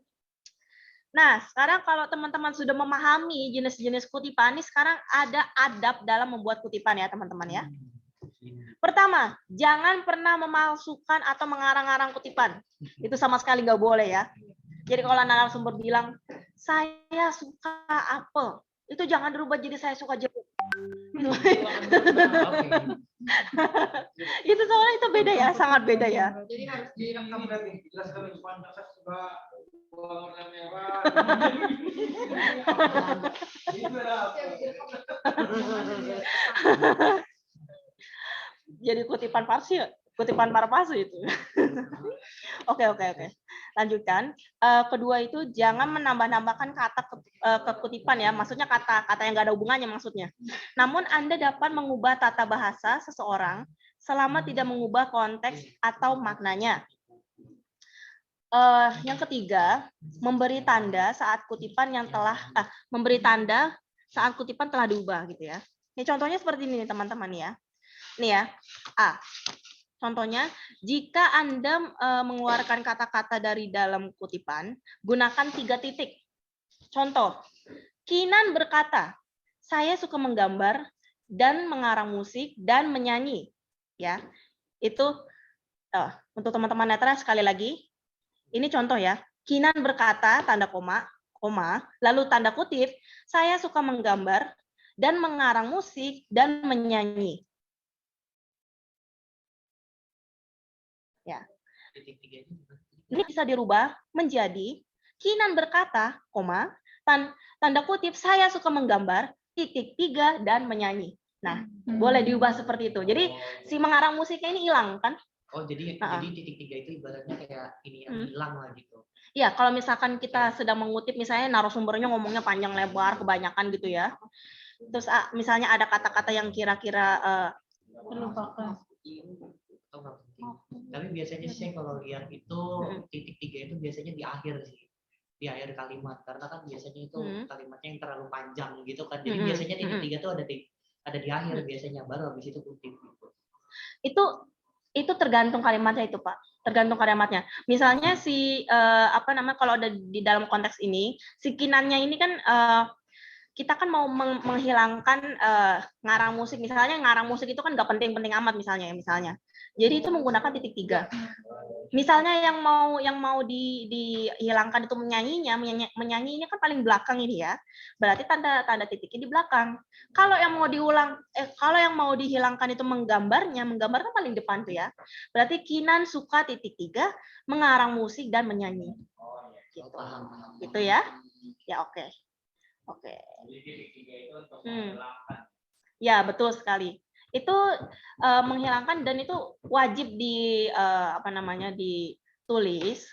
Nah, sekarang kalau teman-teman sudah memahami jenis-jenis kutipan, ini sekarang ada adab dalam membuat kutipan ya, teman-teman ya. Pertama, jangan pernah memalsukan atau mengarang-arang kutipan. Itu sama sekali nggak boleh ya. Jadi kalau narasumber bilang, saya suka apel, itu jangan dirubah jadi saya suka jeruk. Itu soalnya itu beda ya, sangat beda ya. Jadi harus direkam dari jelaskan depan saya suka warna merah. Jadi kutipan parpasu itu. Oke. Lanjutkan. Kedua itu jangan menambah-nambahkan kata ke kutipan ya. Maksudnya kata-kata yang nggak ada hubungannya maksudnya. Namun Anda dapat mengubah tata bahasa seseorang selama tidak mengubah konteks atau maknanya. Yang ketiga, memberi tanda saat kutipan telah diubah gitu ya. Ini contohnya seperti ini teman-teman ya. Nih ya. Contohnya, jika Anda mengeluarkan kata-kata dari dalam kutipan, gunakan 3 titik. Contoh, Kinan berkata, saya suka menggambar dan mengarang musik dan menyanyi. Ya, itu Untuk teman-teman netra sekali lagi, ini contoh ya. Kinan berkata, tanda koma, lalu tanda kutip, saya suka menggambar dan mengarang musik dan menyanyi. Ya. Ini bisa dirubah menjadi Kinan berkata, koma, tanda kutip, saya suka menggambar, titik 3 dan menyanyi. Nah, boleh diubah seperti itu. Jadi si mengarang musiknya ini hilang kan? Oh, jadi titik 3 itu ibaratnya kayak ini yang hilang lah gitu. Iya, kalau misalkan kita sedang mengutip misalnya narasumbernya ngomongnya panjang lebar kebanyakan gitu ya. Terus misalnya ada kata-kata yang kira-kira Terlupakan. Tapi biasanya sih kalau lihat itu titik 3 itu biasanya di akhir sih. Di akhir kalimat, karena kan biasanya itu kalimatnya yang terlalu panjang gitu kan. Jadi biasanya titik 3 itu ada di akhir biasanya, baru habis itu kutip gitu. Itu tergantung kalimatnya itu, Pak. Tergantung kalimatnya. Misalnya si kalau ada di dalam konteks ini, si kinannya ini kan kita kan mau menghilangkan ngarang musik. Misalnya ngarang musik itu kan nggak penting-penting amat misalnya. Jadi itu menggunakan titik 3. Misalnya yang mau dihilangkan itu menyanyinya kan paling belakang ini ya. Berarti tanda titiknya di belakang. Kalau yang mau dihilangkan itu menggambar kan paling depan tuh ya. Berarti Kinan suka titik 3 mengarang musik dan menyanyi. Gitu. Gitu ya. Ya oke. Oke. Ya, betul sekali. Itu menghilangkan dan itu wajib ditulis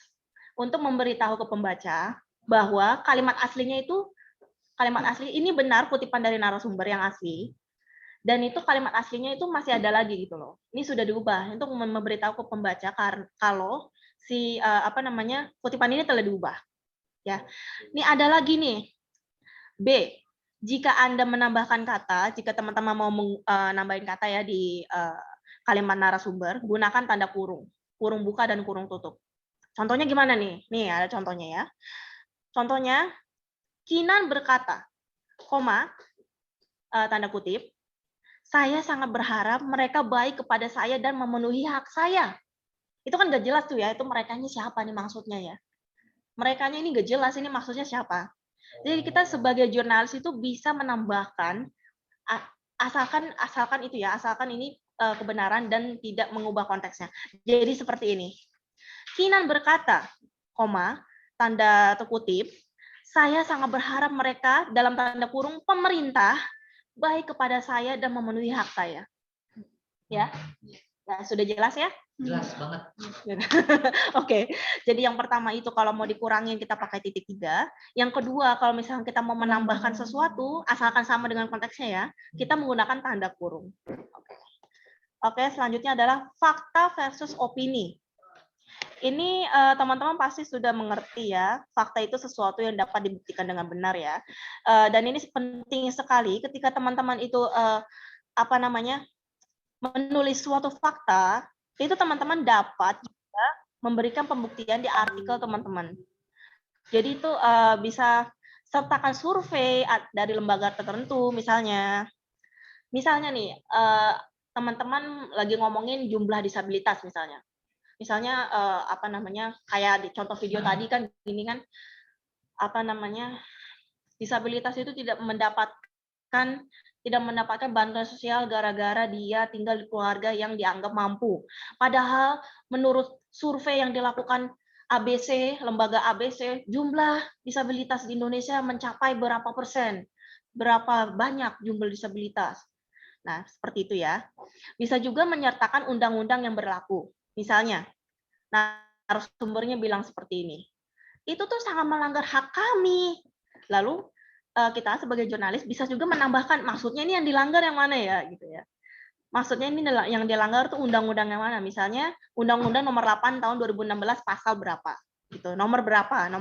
untuk memberitahu ke pembaca bahwa kalimat asli ini benar kutipan dari narasumber yang asli, dan itu kalimat aslinya itu masih ada lagi gitu loh. Ini sudah diubah untuk memberitahu ke pembaca kalau si kutipan ini telah diubah. Ya. Ini ada lagi nih. B. Jika Anda menambahkan kata, jika teman-teman mau nambahin kata ya di kalimat narasumber, gunakan tanda kurung buka dan kurung tutup. Contohnya gimana nih? Nih ada contohnya ya. Contohnya, Kinan berkata, koma, tanda kutip, saya sangat berharap mereka baik kepada saya dan memenuhi hak saya. Itu kan nggak jelas tuh ya, itu merekanya siapa nih maksudnya ya. Merekanya ini nggak jelas, ini maksudnya siapa. Jadi kita sebagai jurnalis itu bisa menambahkan asalkan ini kebenaran dan tidak mengubah konteksnya. Jadi seperti ini. Kinan berkata, koma, tanda kutip, saya sangat berharap mereka dalam tanda kurung pemerintah baik kepada saya dan memenuhi hak saya. Ya. Nah, sudah jelas ya? Jelas banget. Oke, jadi yang pertama itu kalau mau dikurangin kita pakai titik 3. Yang kedua, kalau misalnya kita mau menambahkan sesuatu, asalkan sama dengan konteksnya ya, kita menggunakan tanda kurung. Oke, selanjutnya adalah fakta versus opini. Ini teman-teman pasti sudah mengerti ya, fakta itu sesuatu yang dapat dibuktikan dengan benar ya. Dan ini penting sekali ketika teman-teman itu menulis suatu fakta, itu teman-teman dapat juga memberikan pembuktian di artikel teman-teman. Jadi itu bisa sertakan survei dari lembaga tertentu misalnya. Misalnya nih, teman-teman lagi ngomongin jumlah disabilitas misalnya. Misalnya kayak di contoh video tadi kan gini kan disabilitas itu tidak mendapatkan bantuan sosial gara-gara dia tinggal di keluarga yang dianggap mampu. Padahal menurut survei yang dilakukan ABC, lembaga ABC, jumlah disabilitas di Indonesia mencapai berapa persen? Berapa banyak jumlah disabilitas? Nah, seperti itu ya. Bisa juga menyertakan undang-undang yang berlaku. Misalnya, narasumbernya bilang seperti ini. Itu tuh sangat melanggar hak kami. Lalu kita sebagai jurnalis bisa juga menambahkan maksudnya ini yang dilanggar yang mana ya gitu ya. Maksudnya ini yang dilanggar tuh undang-undang yang mana? Misalnya Undang-Undang Nomor 8 Tahun 2016 pasal berapa gitu. Nomor berapa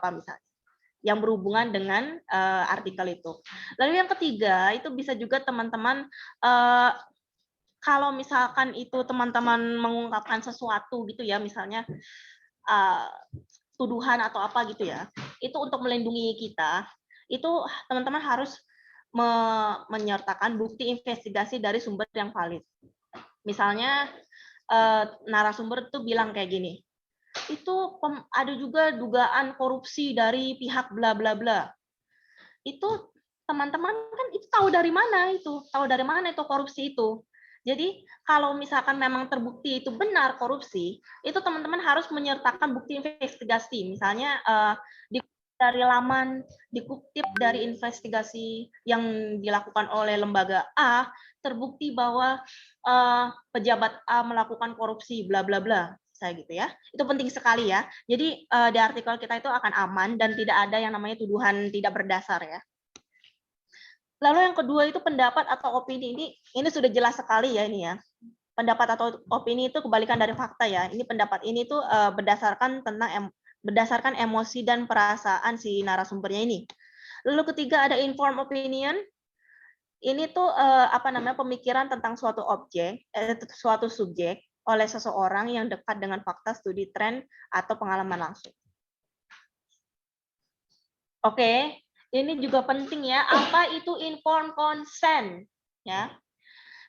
misalnya. Yang berhubungan dengan artikel itu. Lalu yang ketiga, itu bisa juga teman-teman kalau misalkan itu teman-teman mengungkapkan sesuatu gitu ya, misalnya tuduhan atau apa gitu ya. Itu untuk melindungi kita. Itu teman-teman harus menyertakan bukti investigasi dari sumber yang valid. Misalnya narasumber tuh bilang kayak gini, itu ada juga dugaan korupsi dari pihak bla bla bla. Itu teman-teman kan itu tahu dari mana itu? Tahu dari mana itu korupsi itu? Jadi kalau misalkan memang terbukti itu benar korupsi, itu teman-teman harus menyertakan bukti investigasi. Misalnya dari laman, dikutip dari investigasi yang dilakukan oleh lembaga A, terbukti bahwa pejabat A melakukan korupsi bla bla bla. Saya gitu ya. Itu penting sekali ya. Jadi di artikel kita itu akan aman dan tidak ada yang namanya tuduhan tidak berdasar ya. Lalu yang kedua itu pendapat atau opini, ini sudah jelas sekali ya ini ya. Pendapat atau opini itu kebalikan dari fakta ya. Ini pendapat ini tuh berdasarkan emosi dan perasaan si narasumbernya ini. Lalu ketiga ada informed opinion. Ini tuh pemikiran tentang suatu objek, suatu subjek oleh seseorang yang dekat dengan fakta, studi, tren, atau pengalaman langsung. Oke, ini juga penting ya. Apa itu informed consent? Ya,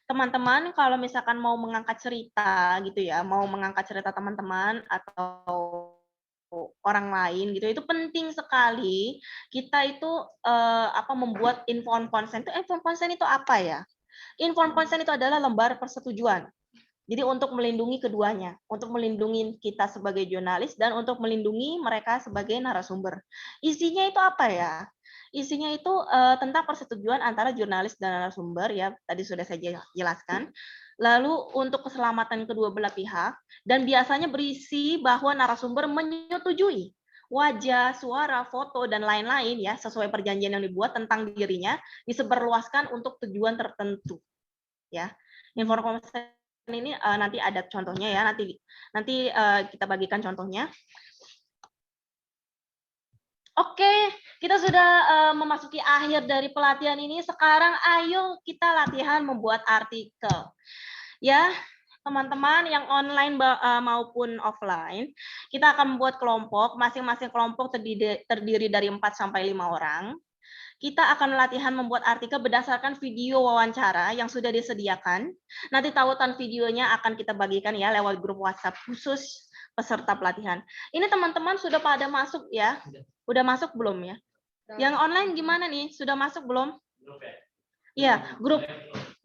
teman-teman kalau misalkan mau mengangkat cerita gitu ya, mau mengangkat cerita teman-teman atau orang lain gitu, itu penting sekali kita itu membuat informed consent. Informed consent itu apa ya? Informed consent itu adalah lembar persetujuan. Jadi untuk melindungi keduanya, untuk melindungi kita sebagai jurnalis dan untuk melindungi mereka sebagai narasumber. Isinya itu apa ya? Isinya itu tentang persetujuan antara jurnalis dan narasumber ya, tadi sudah saya jelaskan. Lalu untuk keselamatan kedua belah pihak, dan biasanya berisi bahwa narasumber menyetujui wajah, suara, foto, dan lain-lain ya, sesuai perjanjian yang dibuat tentang dirinya, disebarluaskan untuk tujuan tertentu. Ya, informasi ini nanti ada contohnya ya, nanti kita bagikan contohnya. Oke, kita sudah memasuki akhir dari pelatihan ini. Sekarang ayo kita latihan membuat artikel. Ya, teman-teman yang online maupun offline, kita akan membuat kelompok, masing-masing kelompok terdiri dari 4 sampai 5 orang. Kita akan latihan membuat artikel berdasarkan video wawancara yang sudah disediakan. Nanti tautan videonya akan kita bagikan ya lewat grup WhatsApp khusus peserta pelatihan. Ini teman-teman sudah pada masuk ya? Udah masuk belum ya? Yang online gimana nih? Sudah masuk belum? Iya,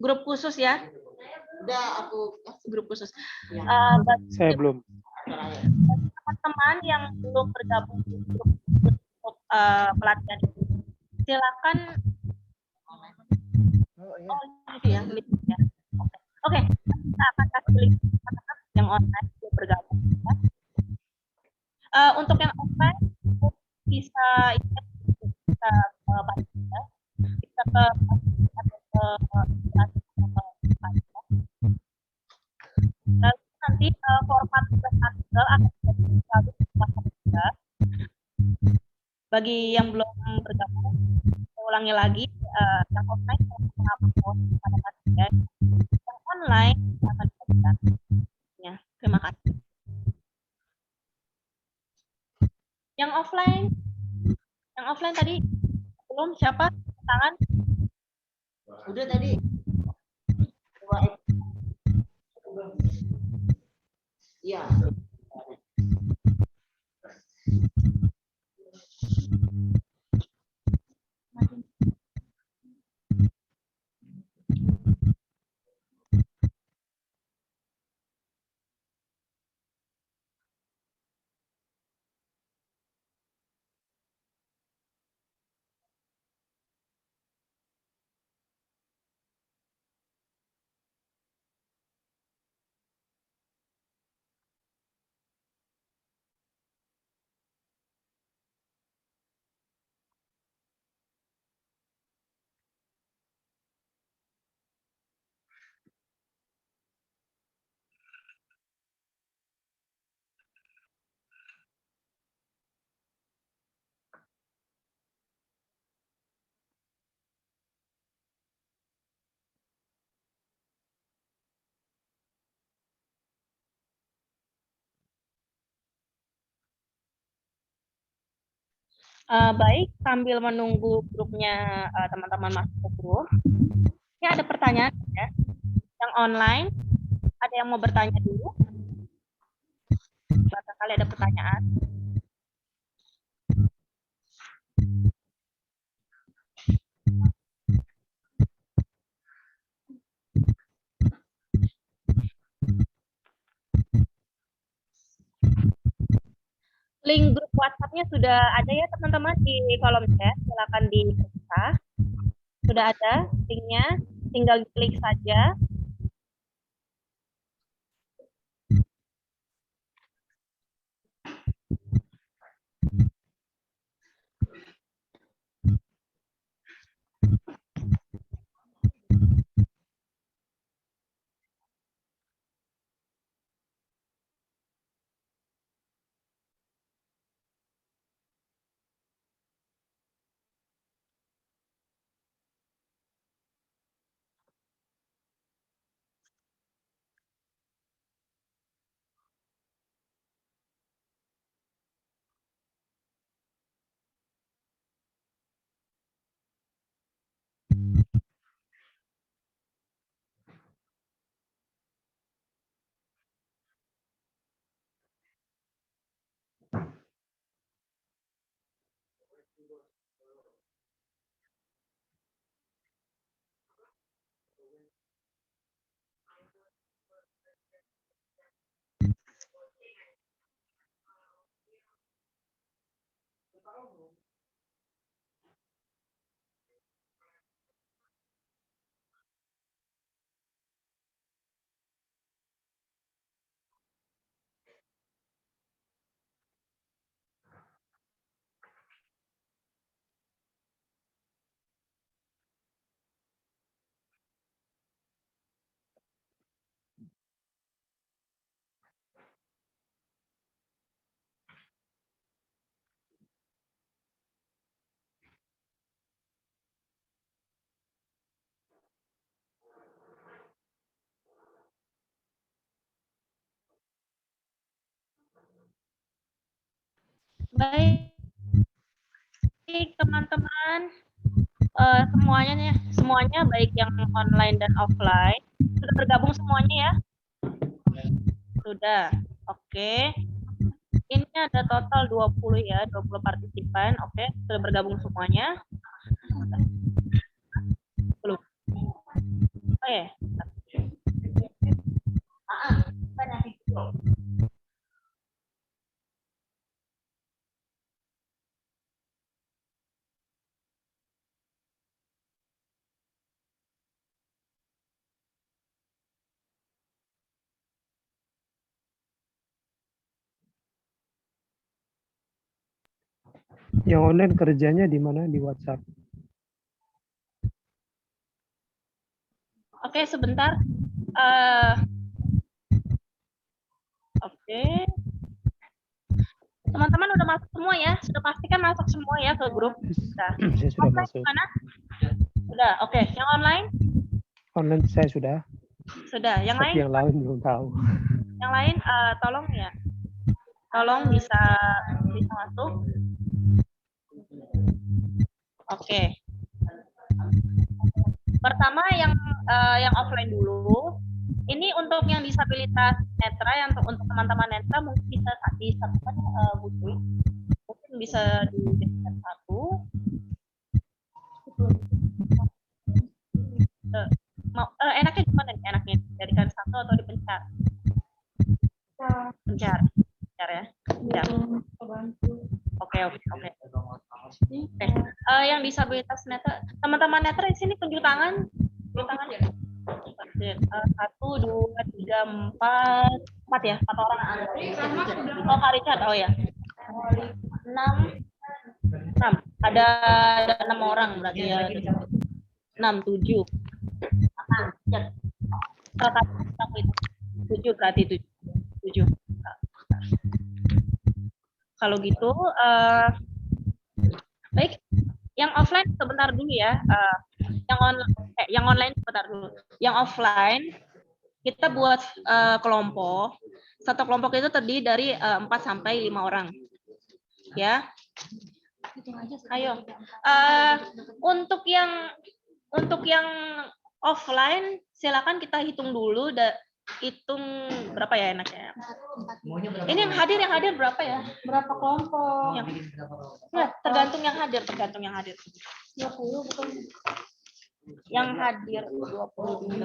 grup khusus ya. Udah aku grup khusus. Saya belum. Teman-teman yang belum bergabung di grup pelatihan ini, silakan. Gitu ya, linknya. Oke, kita akan kasih link yang online yang bergabung. Untuk yang offline bisa nanti format artikel akan juga. Bagi yang belum bergabung, saya ulangi lagi, yang offline ya. Yang online akan dibagikan. Ya, terima kasih. Yang offline tadi belum siapa tangan? udah tadi. Iya. Baik, sambil menunggu grupnya teman-teman masuk ke grup, ini ada pertanyaan ya. Yang online, Ada yang mau bertanya dulu? Barangkali ada pertanyaan. Link grup WhatsApp-nya sudah ada ya teman-teman di kolom chat, silakan dibuka. Sudah ada linknya, tinggal klik saja. Baik teman-teman, semuanya baik yang online dan offline sudah bergabung semuanya ya? Sudah. Oke. Ini ada total 20 ya, 20 partisipan. Oke, sudah bergabung semuanya. Belum. Oh ya. Yang online kerjanya di mana? Di WhatsApp. Oke, sebentar. Oke. Teman-teman udah masuk semua ya? Sudah pastikan masuk semua ya ke grup? Sudah. Saya sudah Offline masuk. gimana? Sudah, oke. Yang online? Online saya sudah. Sudah. Yang Tapi lain? yang lain belum tahu. Yang lain tolong ya. Tolong bisa masuk. Oke. Pertama yang offline dulu. Ini untuk yang disabilitas netra, yang untuk teman-teman netra mungkin bisa disatukan Bu Dwi. Mungkin bisa dijadikan satu. Enaknya gimana nih? Enaknya dijadikan satu atau dipencar? Pencar ya. Ya. Oke. Yang disabilitas netra, teman-teman netra di sini tunjuk tangan. Tunjuk tangan. 1, 2, 3, 4 ya, 4 orang. Oh, Kak Richard, oh ya. 6. Ada 6 orang berarti ya. 6, 7. 7 berarti 7. Kalau gitu, baik. Yang offline sebentar dulu ya. Yang online sebentar dulu. Yang offline kita buat kelompok. Satu kelompok itu terdiri dari 4 sampai 5 orang. Ya. Ayo. Untuk yang offline silakan kita hitung dulu hitung berapa ya enaknya? Ini yang hadir berapa ya? Berapa kelompok? Ya, tergantung yang hadir. 20 bukan? Yang hadir 20.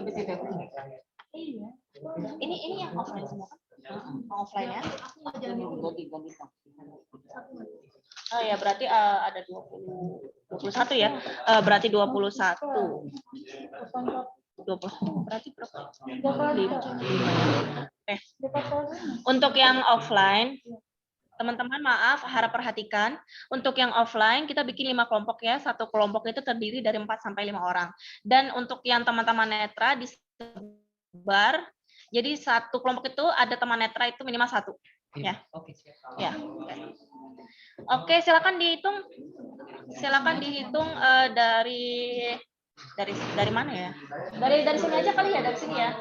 Iya. Ini yang offline semua kan? Offline ya? Oh ya, berarti ada 21 ya. Berarti 21. 20 berarti berapa? 5. Untuk yang offline, teman-teman maaf, harap perhatikan. Untuk yang offline kita bikin 5 kelompok ya. Satu kelompok itu terdiri dari 4 sampai 5 orang. Dan untuk yang teman-teman netra disebar. Jadi satu kelompok itu ada teman netra itu minimal 1. Ya. Ya. Oke, silakan dihitung. Dari mana ya? Dari sini aja kali ya, dari sini ya.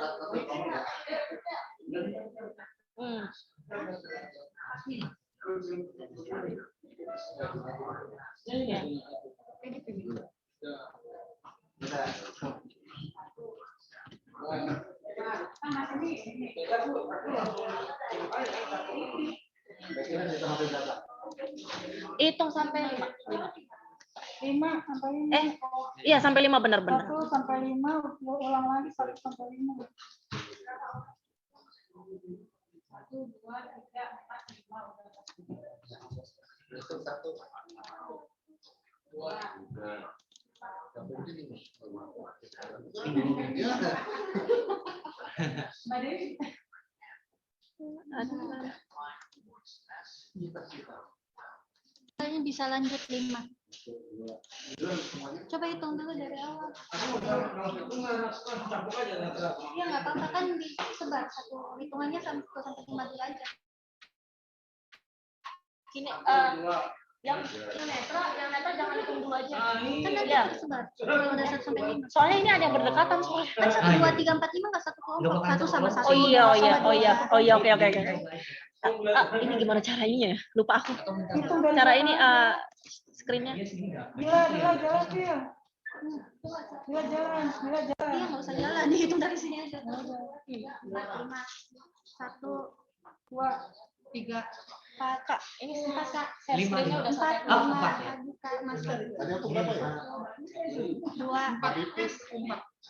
Hitung sampai 5. 5 sampai 5. Iya sampai 5 benar-benar. 1 sampai 5, ulang lagi 1 sampai 5. 1, 2, 3, 4, 5. Kayaknya bisa lanjut 5. Coba hitung dulu dari awal. Iya nggak apa-apa kan disebar satu hitungannya 1 sampai 5 dulu aja. Ini yang netra jangan hitung dulu aja. Kan nanti Ya. tersebar. Kalau udah 1 sampai 5. Soalnya ini ada yang berdekatan soalnya. Kan 1, 2, 3, 4, 5 nggak satu kelompok. 1 sama 1. Oh iya. Oke. Ini gimana caranya ya? Lupa aku. Cara ini screen-nya. Bila jalan. Iya nggak usah jalan, dihitung dari sini aja. 4, 5, 1, 2, 3, 4. Kak, ini sempat Kak. 5, 5. Masuk. 2, 4.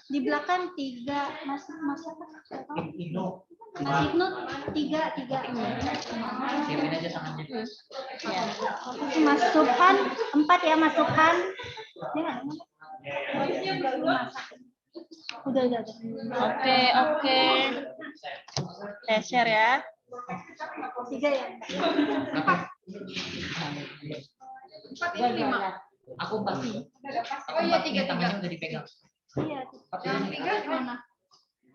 Di belakang 3. Masuk. Mas Ibnu 3. Masukkan 4 ya, masukkan. Udah. Oke. Saya share ya. 3 ya. 4 ini 5. Aku 4. Oh iya 3. Tangannya udah dipegang. Iya. Yang 3 gimana?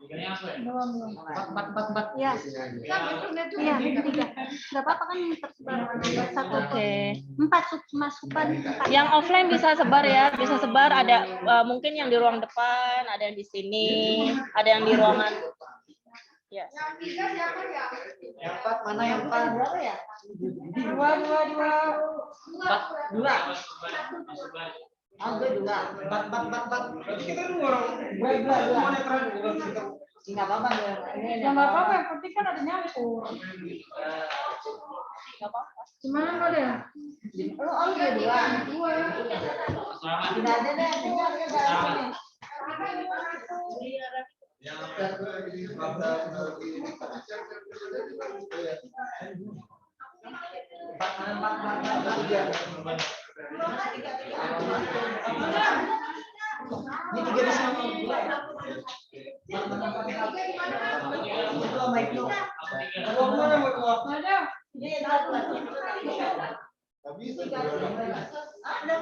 Belum. 4. Iya. Iya, 3. Enggak apa-apa kan tersebar. 1. Oke. 4 masukkan 4. Yang offline bisa sebar ya, bisa sebar ada mungkin yang di ruang depan, ada yang di sini, ada yang di ruangan. Ya. Yang 3 siapa ya? Yang 4 mana yang 4? Berapa ya? 2. 2. Ah, gue 2. 4. Berarti kita 2 orang. Gue 2. Enggak apa-apa. Ya nggak apa-apa, yang penting kan ada nyampur. Gimana kok deh? Oh iya 2. Tidak ada deh. Ini 3 di sana.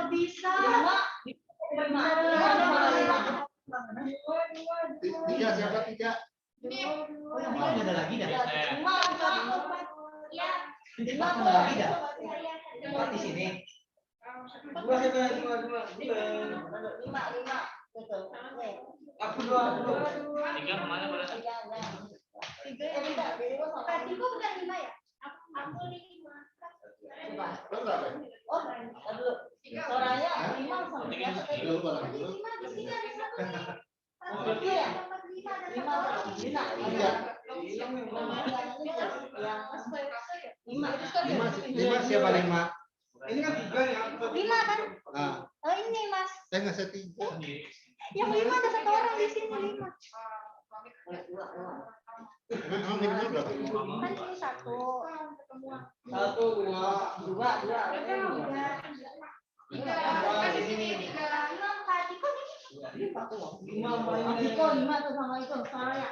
Bisa. 3 siapa 3? Oh, yang mana ada lagi dah? Iya. Di mana ada lagi dah? Di sini. 2. Aku 2. 3 kemana berarti? 3 tadi kok bukan 5 ya? Aku 5. Oh, aduh. Suaranya 5 sama 3. 5 di sini ada 1 nih. 1 ya? Lima siapa lima? Ini kan tiga nih. Lima kan? Nah, Oh ini Mas. saya nggak saya tiga. Yang lima ada satu orang di sini lima. Emang minimal berapa? Kan ini satu. Satu, dua. Di sini tiga. Lima tuh sama itu soalnya.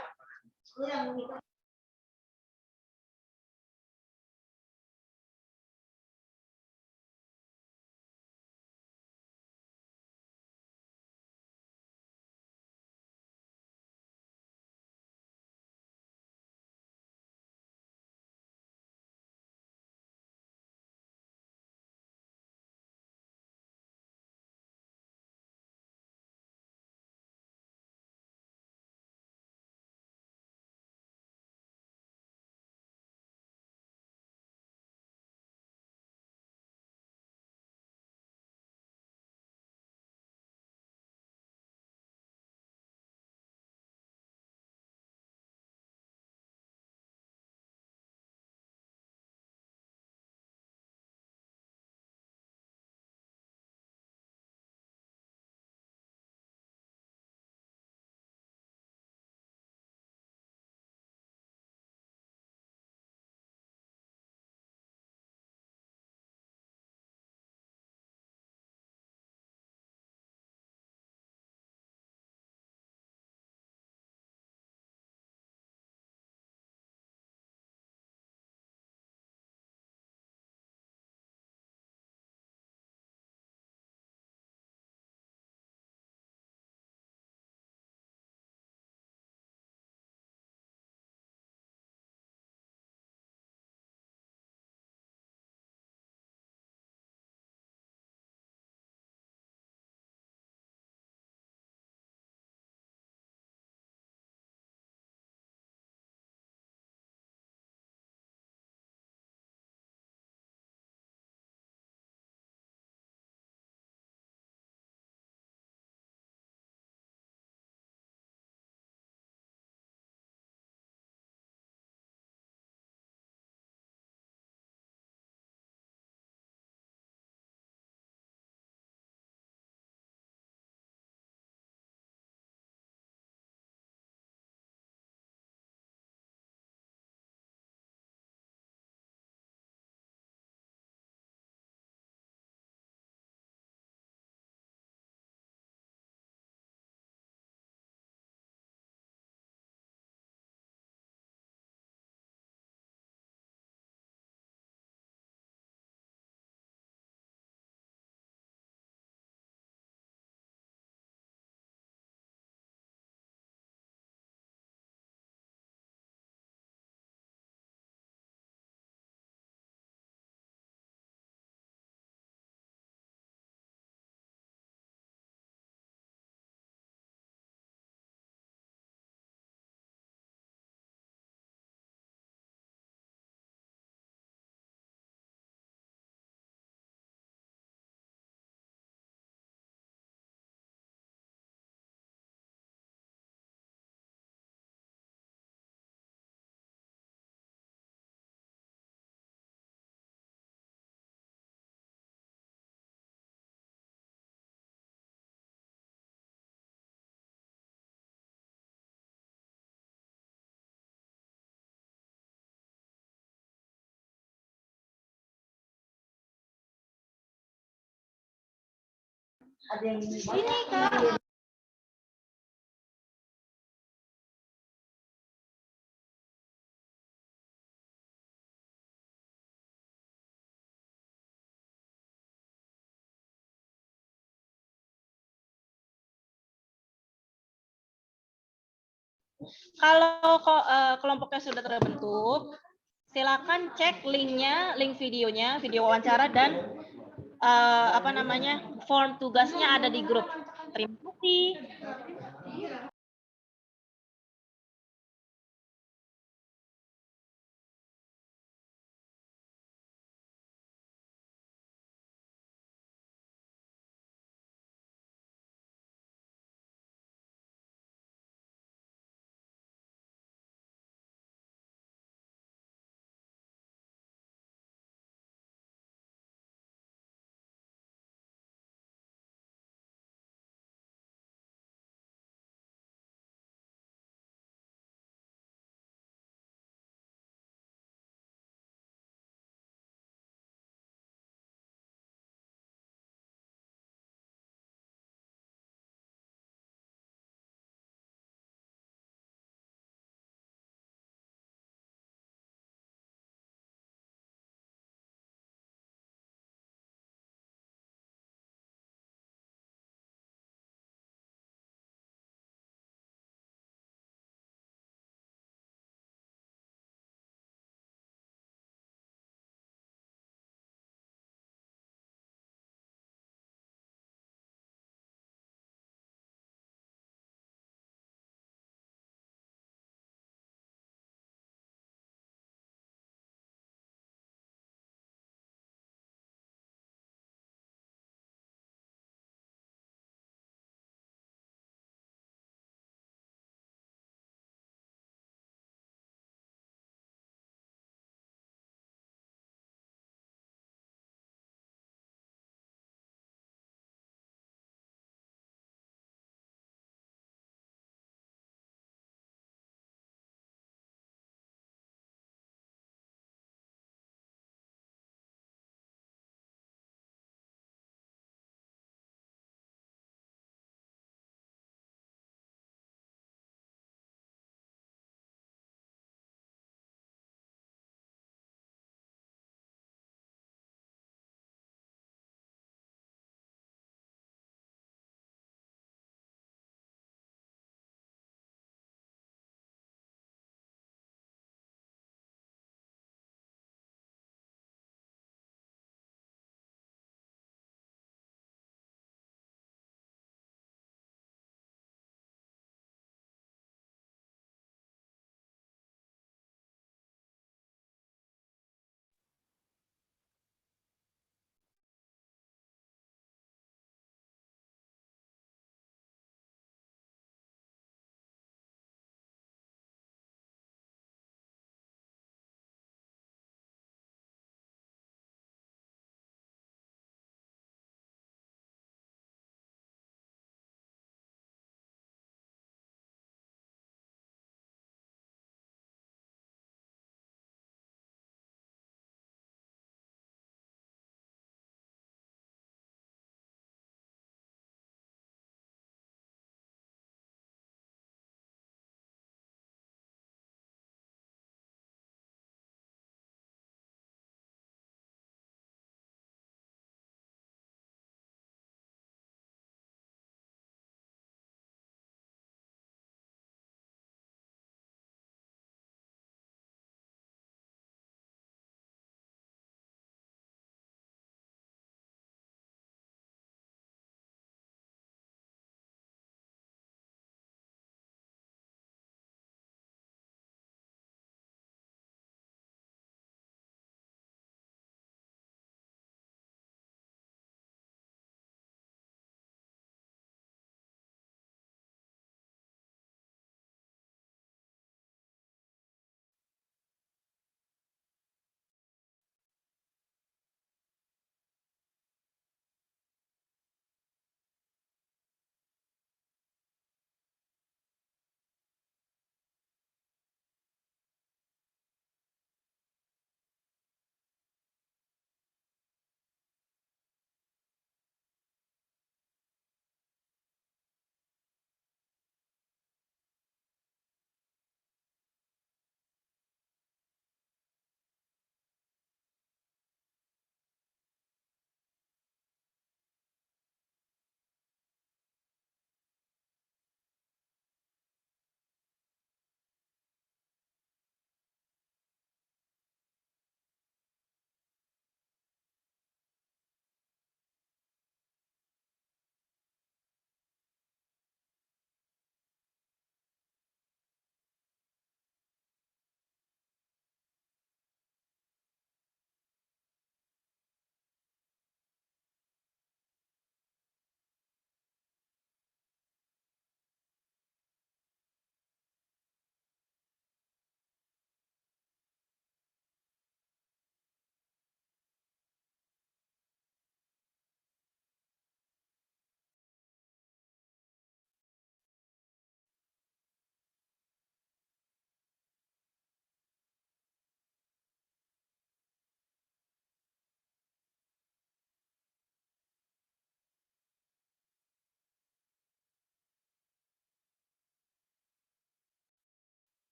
Ini Kak. Kalau kelompoknya sudah terbentuk, silakan cek linknya, link videonya, video wawancara dan form tugasnya ada di grup. Terima kasih.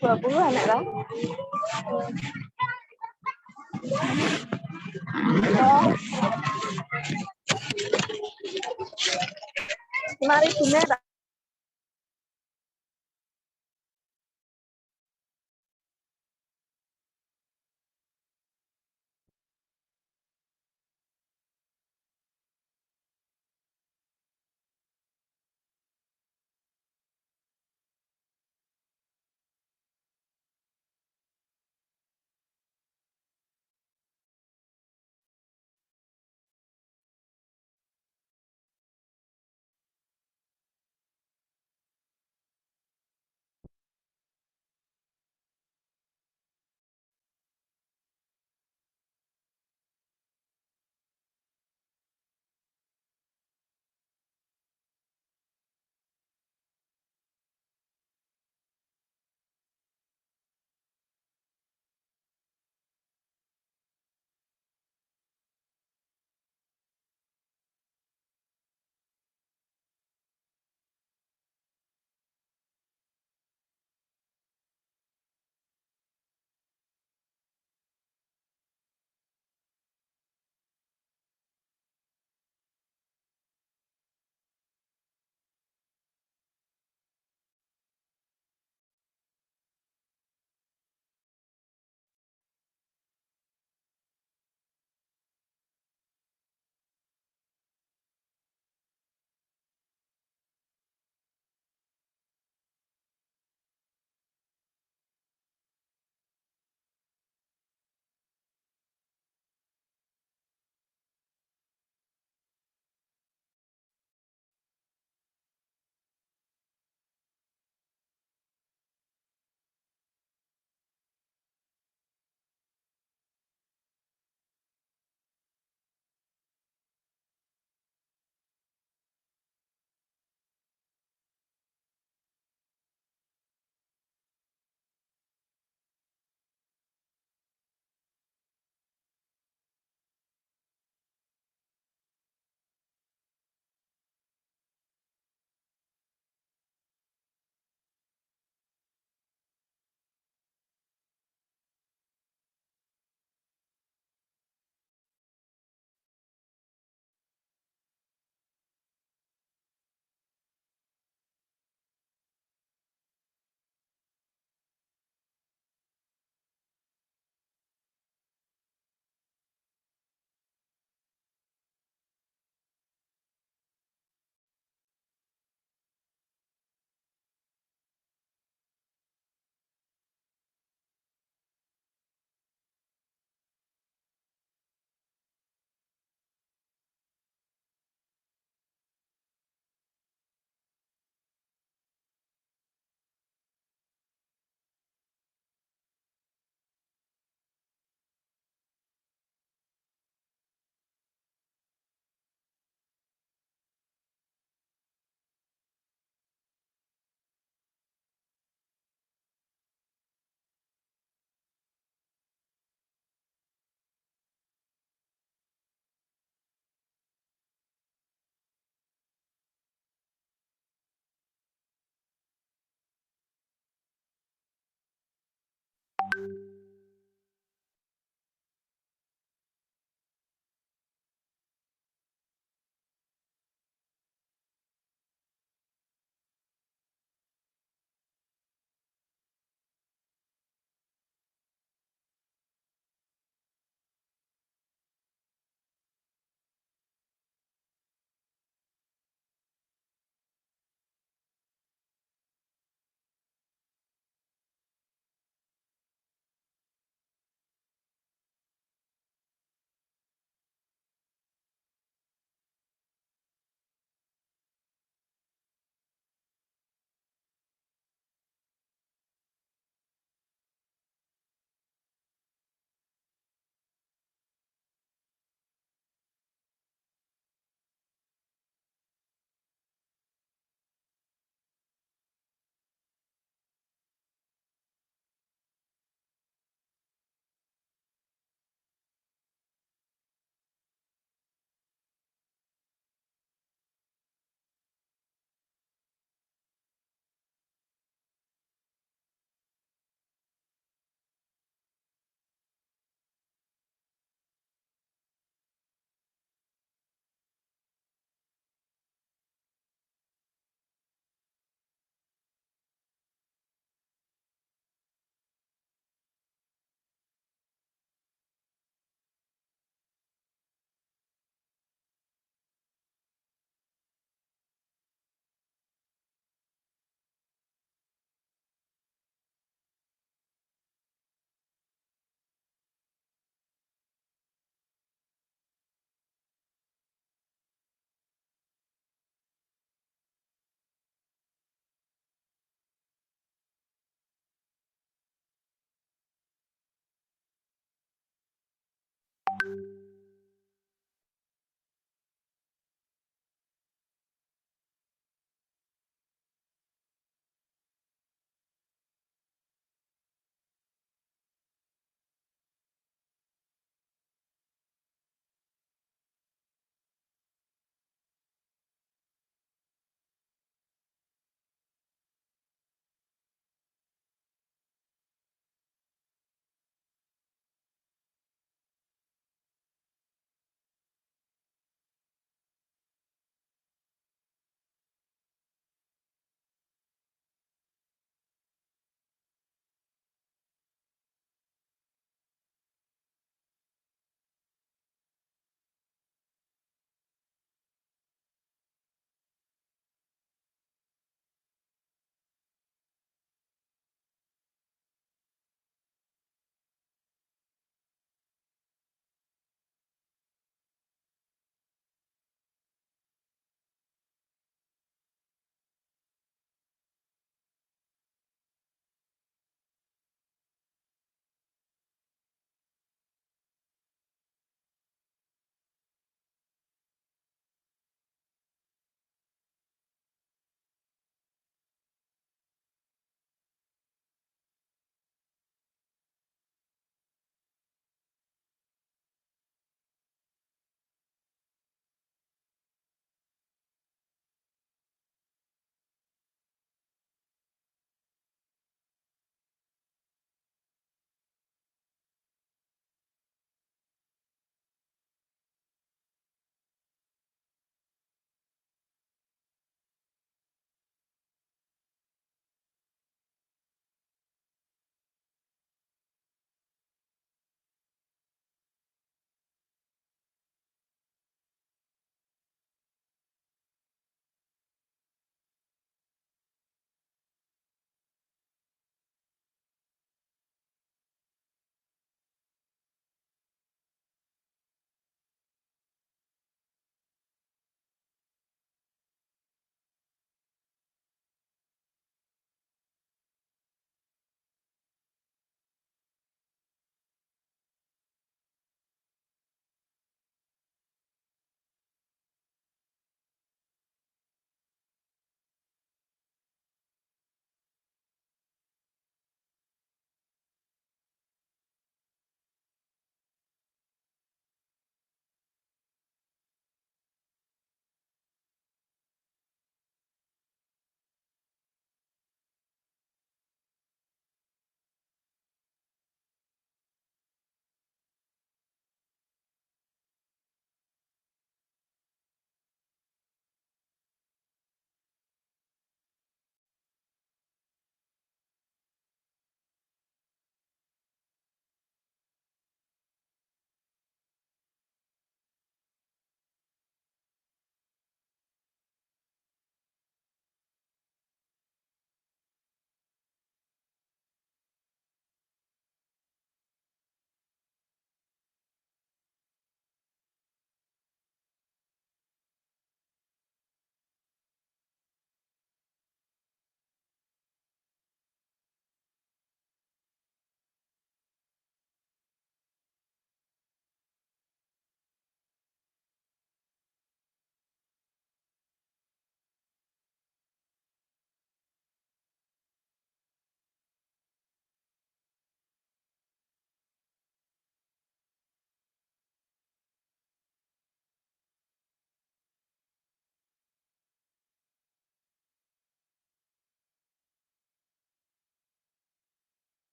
20 anak kan? Oh. 5.000 meter.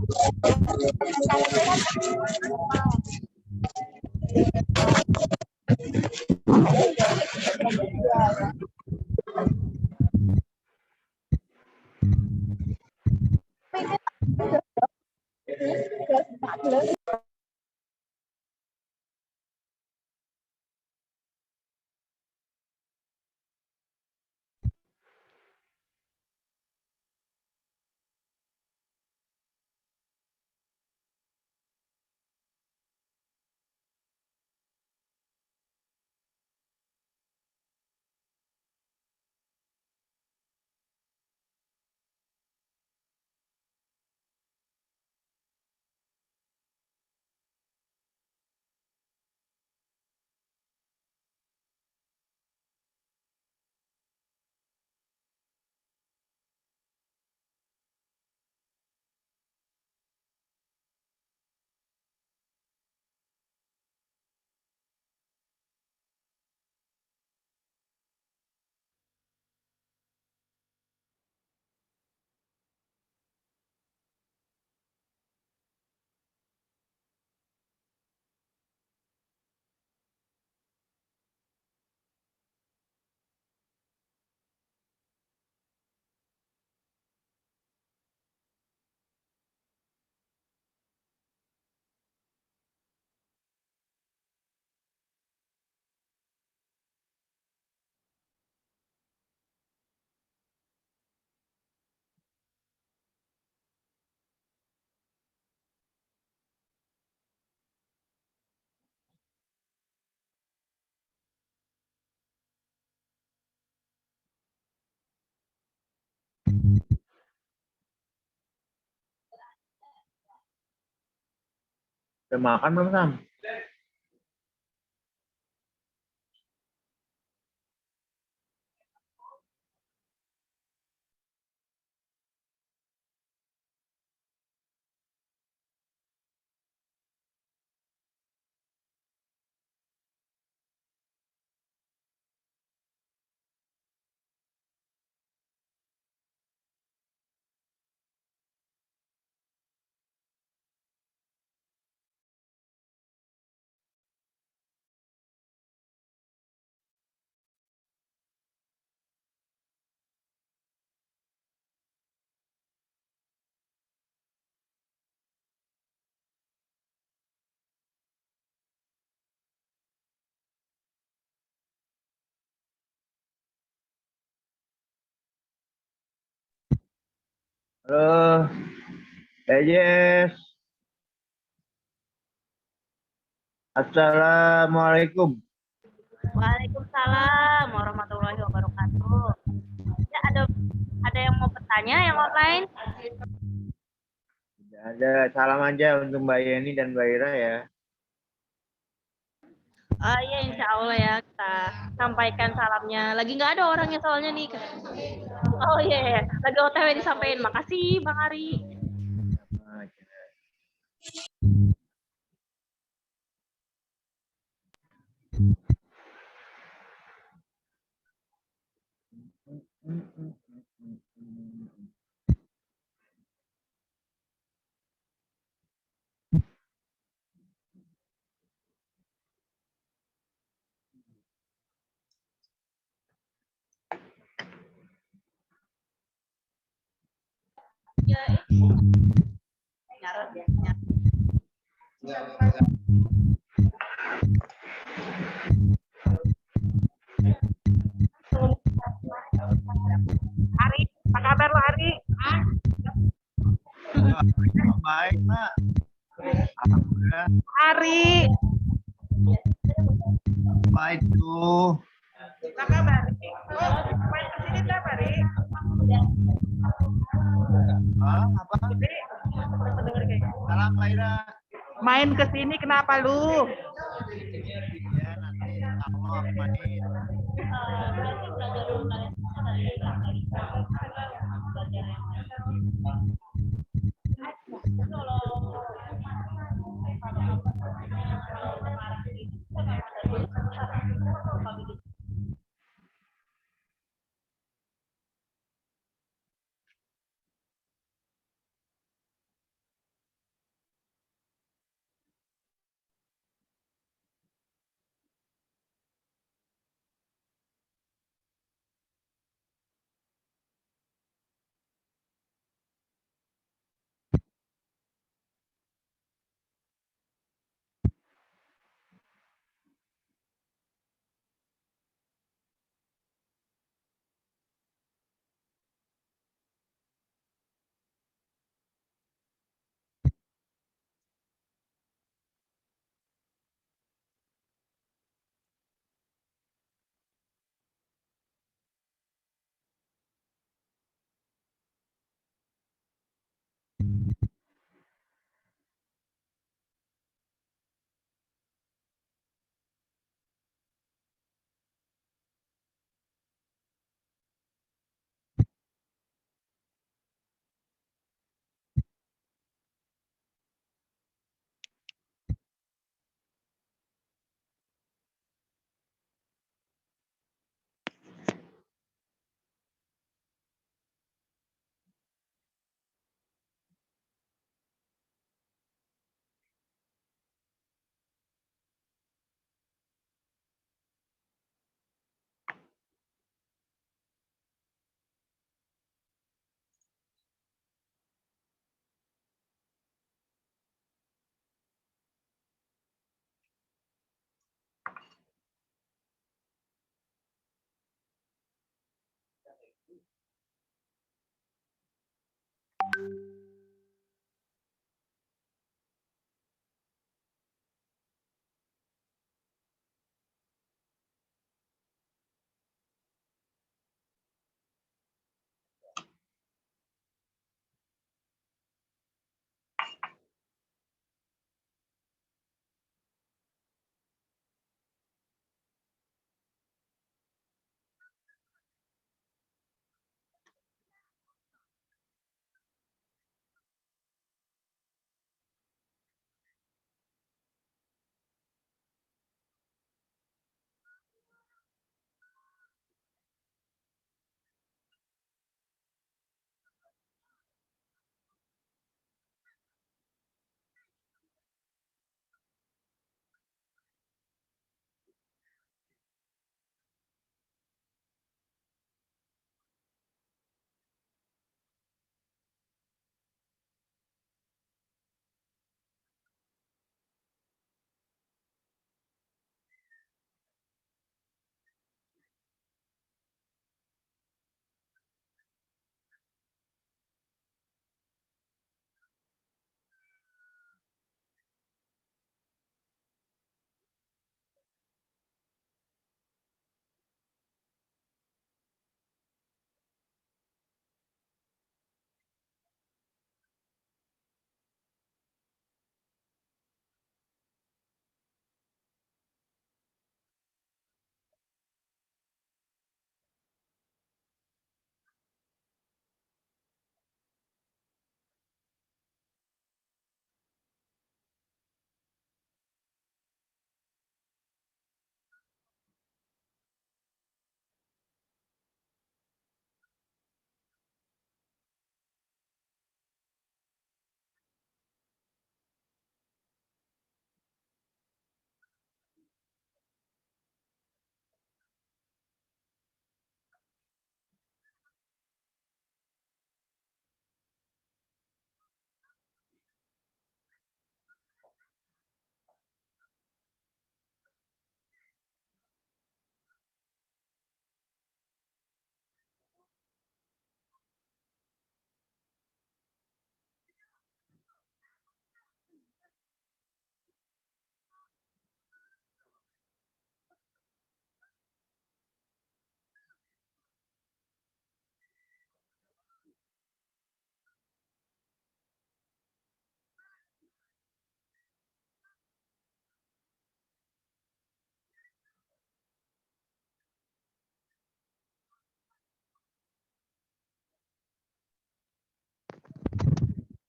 Udah makan belum, Sam? Halo, Yes. Assalamualaikum. Waalaikumsalam warahmatullahi wabarakatuh. Ya, ada yang mau bertanya yang online? Tidak ada, salam aja untuk Mbak Yeni dan Mbak Ira ya. Iya, insya Allah ya kita sampaikan salamnya. Lagi nggak ada orangnya soalnya nih. Oh iya, lagi OTW disampaikan. Makasih Bang Ari. Ya, nyarat ya. Ari, apa kabar lo Ari? Baik, Mbak. Alhamdulillah. Ari. Baik tuh. Apa kabar? Main kesini tiap hari. Apa? Salam, Mbak Ira. Main kesini kenapa lu? Ya, nanti Allah main.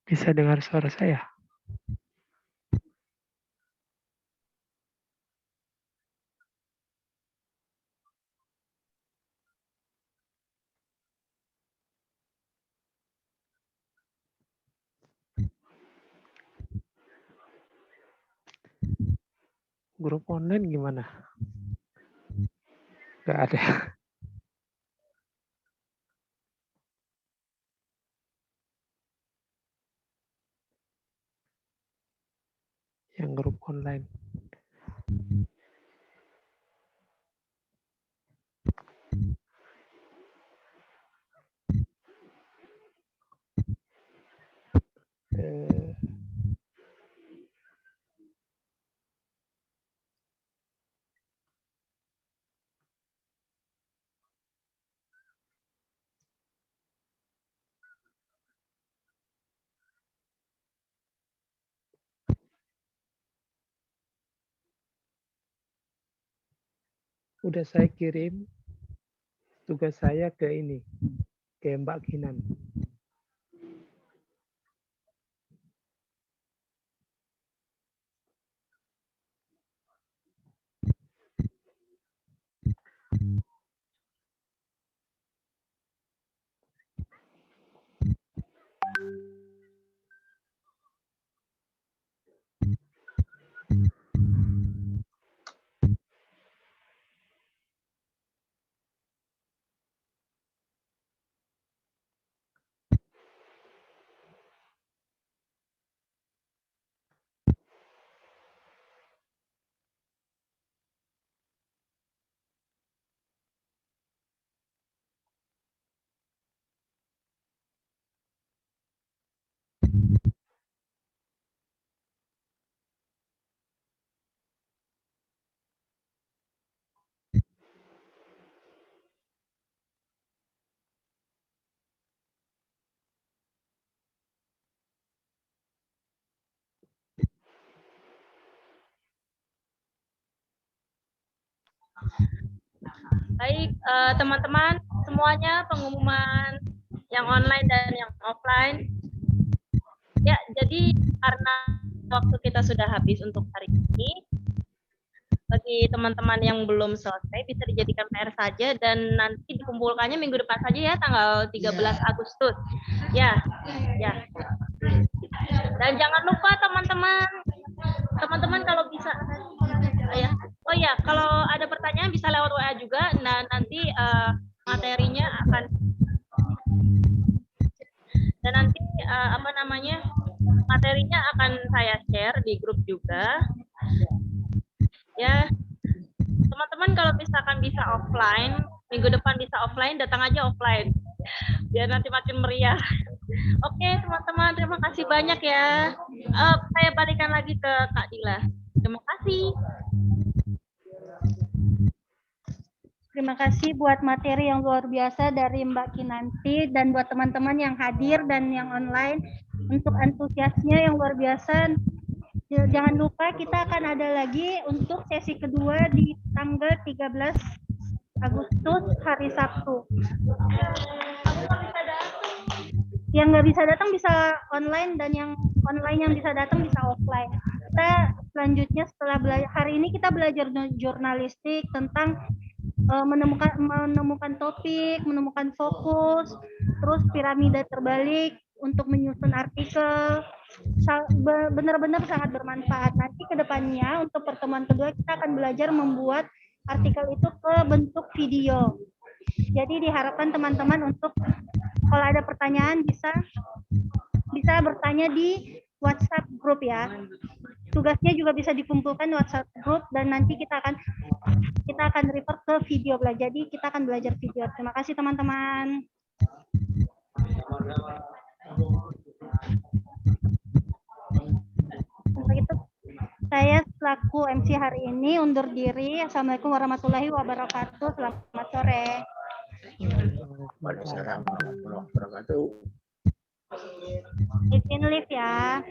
Bisa dengar suara saya? Grup online gimana? Nggak ada. Yang grup online. Eh, udah saya kirim tugas saya ke ini, ke Mbak Kinan. Baik, teman-teman semuanya, pengumuman yang online dan yang offline. Ya, jadi karena waktu kita sudah habis untuk hari ini, bagi teman-teman yang belum selesai bisa dijadikan PR saja dan nanti dikumpulkannya minggu depan saja ya, tanggal 13 Agustus. Ya, ya. Dan jangan lupa teman-teman kalau bisa ya. Oh ya, kalau ada pertanyaan bisa lewat WA juga. Nah, nanti materinya akan materinya akan saya share di grup juga. Ya, teman-teman kalau misalkan bisa offline, minggu depan bisa offline, datang aja offline. Biar nanti makin meriah. Oke, teman-teman, terima kasih banyak ya. Saya balikan lagi ke Kak Dila. Terima kasih. Terima kasih buat materi yang luar biasa dari Mbak Kinanti dan buat teman-teman yang hadir dan yang online untuk antusiasnya yang luar biasa. Jangan lupa kita akan ada lagi untuk sesi kedua di tanggal 13 Agustus hari Sabtu. Yang nggak bisa datang bisa online dan yang online yang bisa datang bisa offline. Kita selanjutnya setelah belajar hari ini kita belajar jurnalistik tentang menemukan topik, menemukan fokus, terus piramida terbalik untuk menyusun artikel. Benar-benar sangat bermanfaat. Nanti ke depannya untuk pertemuan kedua kita akan belajar membuat artikel itu ke bentuk video. Jadi diharapkan teman-teman untuk kalau ada pertanyaan bisa bertanya di WhatsApp grup ya. Tugasnya juga bisa dikumpulkan WhatsApp grup dan nanti kita akan refer ke video belajar. Jadi kita akan belajar video. Terima kasih teman-teman. Untuk itu saya selaku MC hari ini undur diri. Assalamualaikum warahmatullahi wabarakatuh. Selamat sore. Waalaikumsalam warahmatullahi wabarakatuh. Izin live ya.